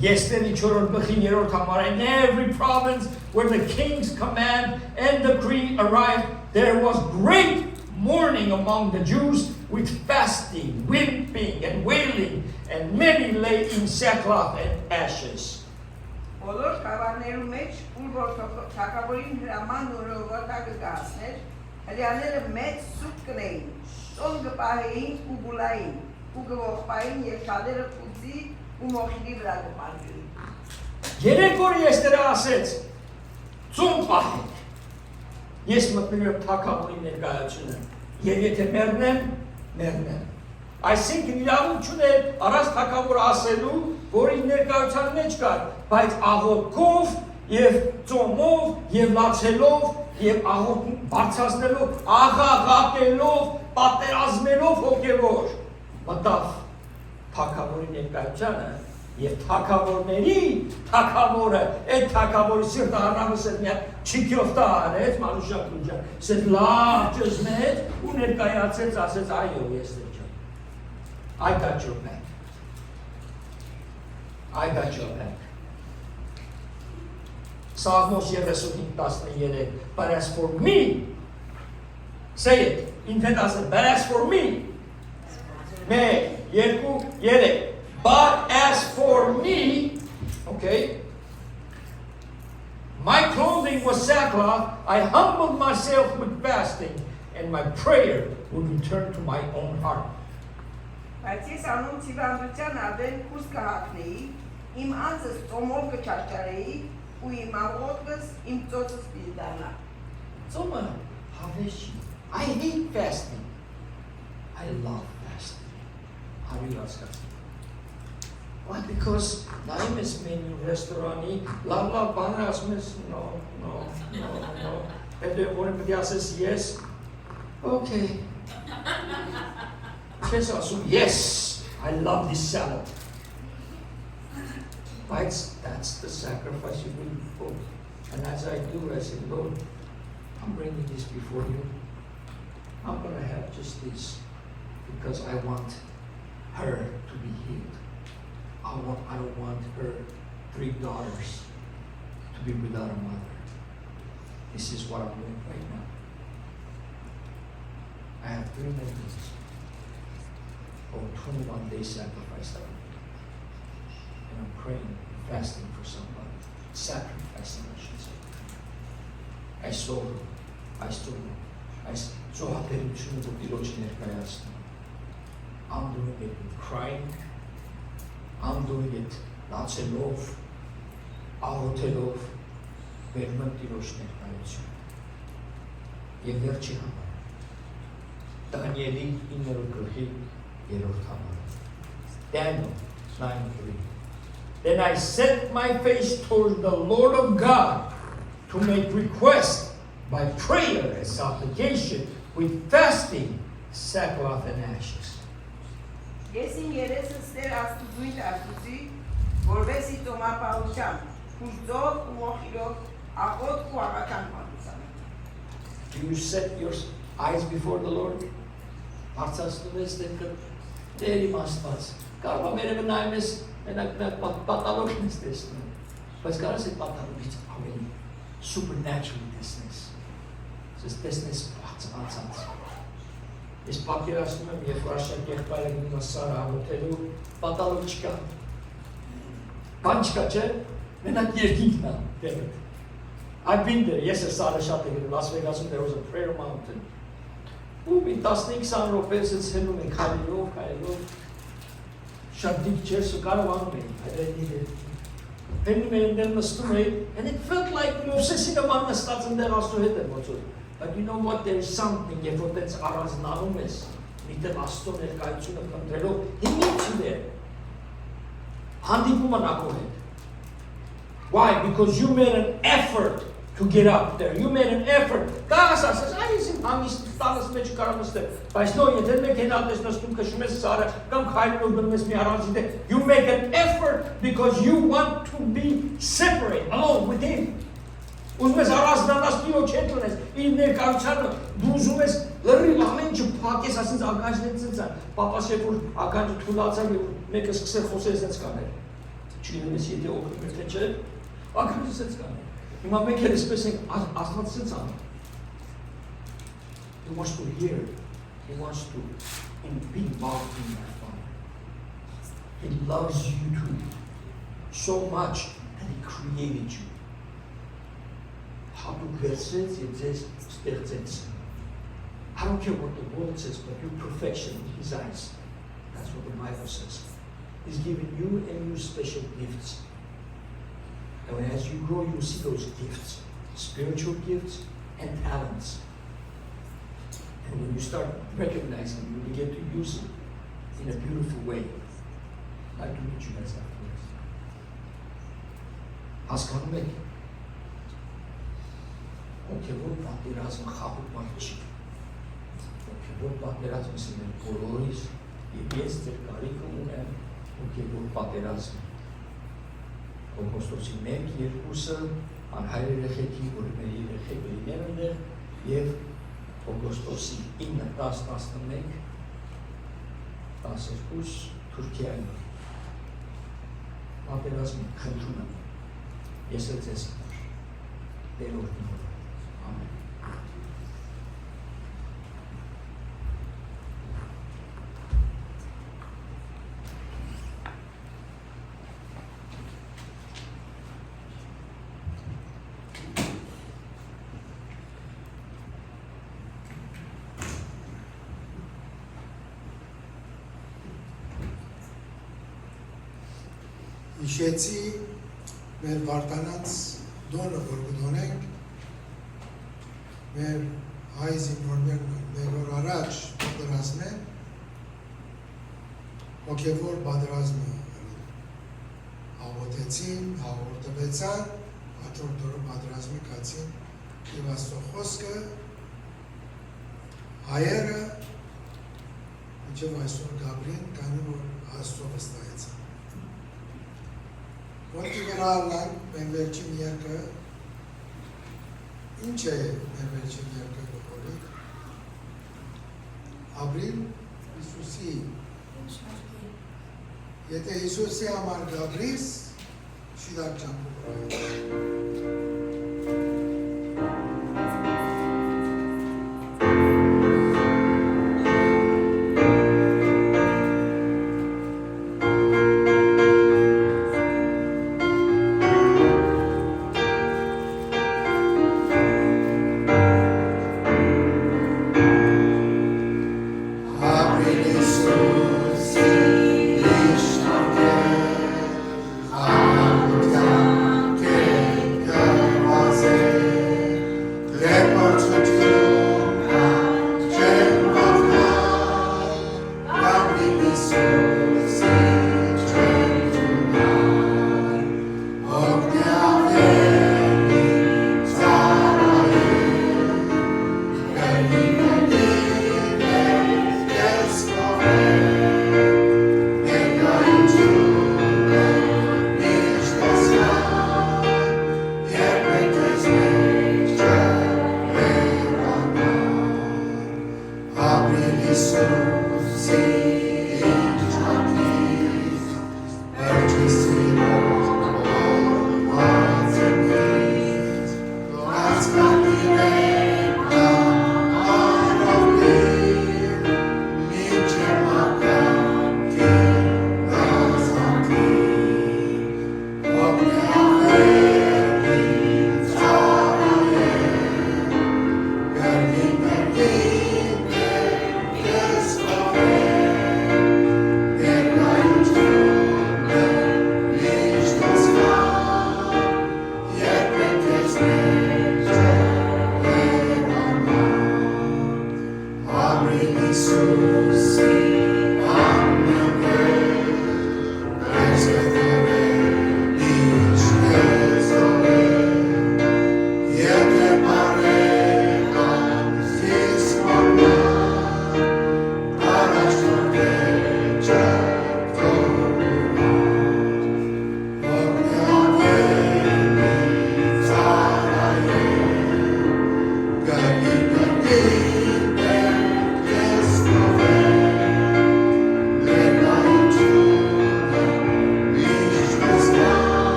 Yesterday, in every province where the king's command and decree arrived, there was great mourning among the Jews with fasting, weeping, and wailing, and many lay in sackcloth and ashes. Բոլոր խավարներու մեջ ուր որ թագավորին հրաման նորովակը գասներ, հրյաները մեծ սուտ կնեին, ծոմ գպահեին ու գուլային, ու գողպային և շադերը պուծի ու մոխիդի վրա գպարգին։ Երեք որ ես դրա ասեց, ծոմ պահեք, ես մտնում եմ թագավորի ներկայությունը, և եթե մերնեմ, այսինքն իրավունք չուներ առանց թագավոր ասելու, որ իր ներկայության մեջ կար, բայց աղոթքով և ծոմով և լացելով և աղոթ բարձրացնելով, աղաղակելով, պատերազմելով հոգևոր մտավ թագավորի ներկայությանը և թագավորների թագավորը, այդ թագավորի սիրտը առնամս էր միակ չիքյով տա արեց, մանուշակ ունջա, սետ լավ ճզմեց ու ներկայացեց, ասեց այո, ես դերջա, I got your back. I got your back. Psalmos 35:13. But as for me, say it. Intent as but as for me, but as for me, okay, my clothing was sackcloth. I humbled myself with fasting, and my prayer would return to my own heart. Բայց ես անում ծիվանդության ադեն կուս կհակնեի, իմ անձս ծոմով կչարչարեի, ու իմ աղոթքս իմ ծոցս պիտի դառնա։ Ծոմը հավեշի։ I hate fasting. I love fasting. How do you ask us? Why? Because նայում ես մենյու ռեստորանի, լավ բաներ ասում ես, no. Հետո որը պիտի ասես yes, okay. Yes, I love this salad. But that's the sacrifice you bring before. And as I do, I say, Lord, I'm bringing this before you. I'm going to have just this because I want her to be healed. I don't want her 3 daughters to be without a mother. This is what I'm doing right now. I have 3 members of 21-day sacrifice that I'm doing. And I'm praying, fasting for somebody. Sacrificing, I should say. I saw her. I stood her. I saw her permission to be watching her prayers. I'm doing it with crying. I'm doing it that's a love. Աղոթելով մեր մտիրոջ ներկայություն։ Եվ վերջի համար Դանիելի 9-րդ գլխի 3-րդ համար Daniel 9:3 Then I set my face toward the Lord of God to make request by prayer and supplication with fasting, sackcloth and ashes. Ես իմ երեսս Տեր Աստծուն դարձուի, որովհետեւ տոմապահությամբ, ուժով ու մոխիրով աղոթք ու աղական մատուցան։ Do you set your eyes before the Lord? Արցածնում ես դեպքը Տեր իմ Աստված։ Կարող է մերը նայում ես, մենակ պատալոգն ես տեսնում, բայց կարող ես այդ պատալոգից ավելի supernaturally տեսնես։ Ես տեսնես բացած։ Ես պատկերացնում եմ, երբ աշակերտները գնում են Սարա աղոթելու, պատալոգ չկա։ Բան չկա, չէ՞։ Մենակ երկինքն է դեպը։ I've been there, yes, Sara շատ եկել Las Vegas-ում there was a prayer mountain։ Ու մի 15-20 րոպեից հնում ենք քայլելով, շատ դիպ չես ու կարողանում էի, հնում էի ընդեմ նստում էի, and it felt like Մովսեսի նման նստած ընդեղ Աստծո հետ եմ ոնց որ, but you know what, there is something, երբ որ տենց առանձնանում ես, միտեղ Աստծո ներկայությունը փնտրելով, he meets you there, հանդիպում են ակո հետ, why? Because you made an effort to get up there. You made an effort. God says, I didn't understand this karama step. Բայց նո, եթե մեկ հենատես նստում քշում ես Սարը կամ քայլում գնում ես մի առանձին դե, you make an effort because you want to be separate, alone with him. Ուզում ես առանձնանաս Տիրոջ հետ ունես, իր ներկայությանը դու ուզում ես լրիվ ամեն ինչը փակես, ասենց ականջն ցնցան։ Պապաս երբ որ ականջը թուլացավ եւ մեկը սկսել խոսել ասենց կաներ։ Չգիտեմ ես եթե օգնում է թե չէ, ականջը ասենց կաներ։ Հիմա մենք էլ էսպես ենք Աստված ասենց անում։ He wants to hear. He wants to be involved in that Father. He loves you too so much that he created you. How to verses it says I don't care what the world says, but you're perfection in his eyes. That's what the Bible says. He's given you and you special gifts. And as you grow, you see those gifts, spiritual gifts and talents. And when you start recognizing them, you begin to use it in a beautiful way. I'd like to meet you guys afterwards. Հասկանում եք, ոգևոր պատերազմը խաղող բան չի։ Ոգևոր պատերազմը սիրել բոլորիս, եւ ես ձեր կարիքը ունեմ ոգևոր պատերազմ։ Օգոստոսի 1-2-ը անհայր երեխեքի, որ մեր երեխեքը լինեն այնտեղ, եւ օգոստոսի 9-10-11 12 Թուրքիայում պատերազմի խնդրում եմ ես էլ ձեզ Տերորդ նոր ամեն Իշեցի մեր վարդանած դոնը, որ գդոնենք, մեր հայզին, որ մեր որ առաջ բադրազմ է, հոգևոր բադրազմը հաղորդեցին, հաղորդվեցան, հաջորդ օրը բադրազմի կացին, և Աստծո խոսքը, հայերը, մինչև այսօր գաբրին, կանի որ Աստծո վստահեցան։ Ոնքի վրա ալանք մեր վերջին երկը, ինչ է մեր վերջին երկը գողորիկ, ապրիլ Հիսուսի, եթե Հիսուսի համար գաբրիս, շիդակ ճամպու վրա։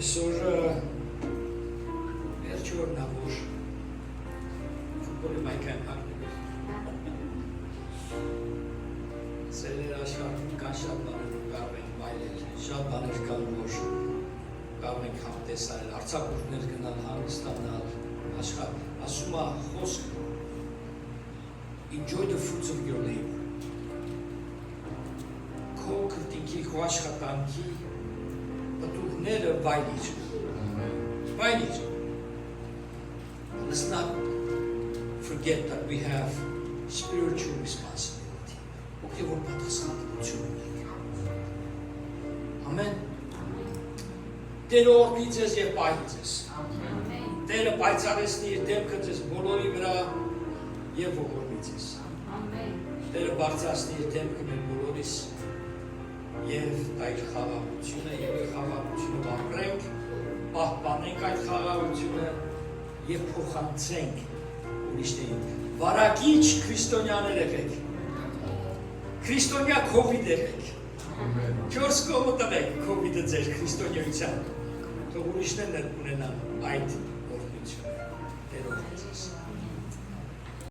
Այսօր վերջի օրն է, որ ֆուտբոլի մայքան հագնում սերեր աշխարհում կան շատ բաներ, որ կարող ենք վայելել, շատ բաներ կան, որ կարող ենք համտեսել, արձակուրդներ գնալ, հանգստանալ, աշխարհ, ասում է խոսք, enjoy the fruits of your labor, քո քրտինքի, քո աշխատանքի պատուղները վայլիր, վայլիր. Let's not forget that we have spiritual responsibility. Հոգևոր պատասխանատվություն ունենք. Ամեն. Տերը օրհնի ձեզ եւ պահի ձեզ. Տերը պայծառեցնի իր դեմքը ձեզ բոլորի վրա եւ ողորմի ձեզ. Տերը բարձրացնի իր դեմքը մեր բոլորիս եւ այդ խաղաղությունը եւ խաղաղությունը ապրենք, պահպանենք այդ խաղաղությունը եւ փոխանցենք ուրիշներին։ Վարակիչ քրիստոնյաներ եղեք։ Քրիստոնյա կոպիտ եղեք։ Չորս կողմը տվեք կոպիտը ձեր քրիստոնյության։ Թող ուրիշներն ունենան այդ օրհնությունը։ Տեր օրհնի ձեզ։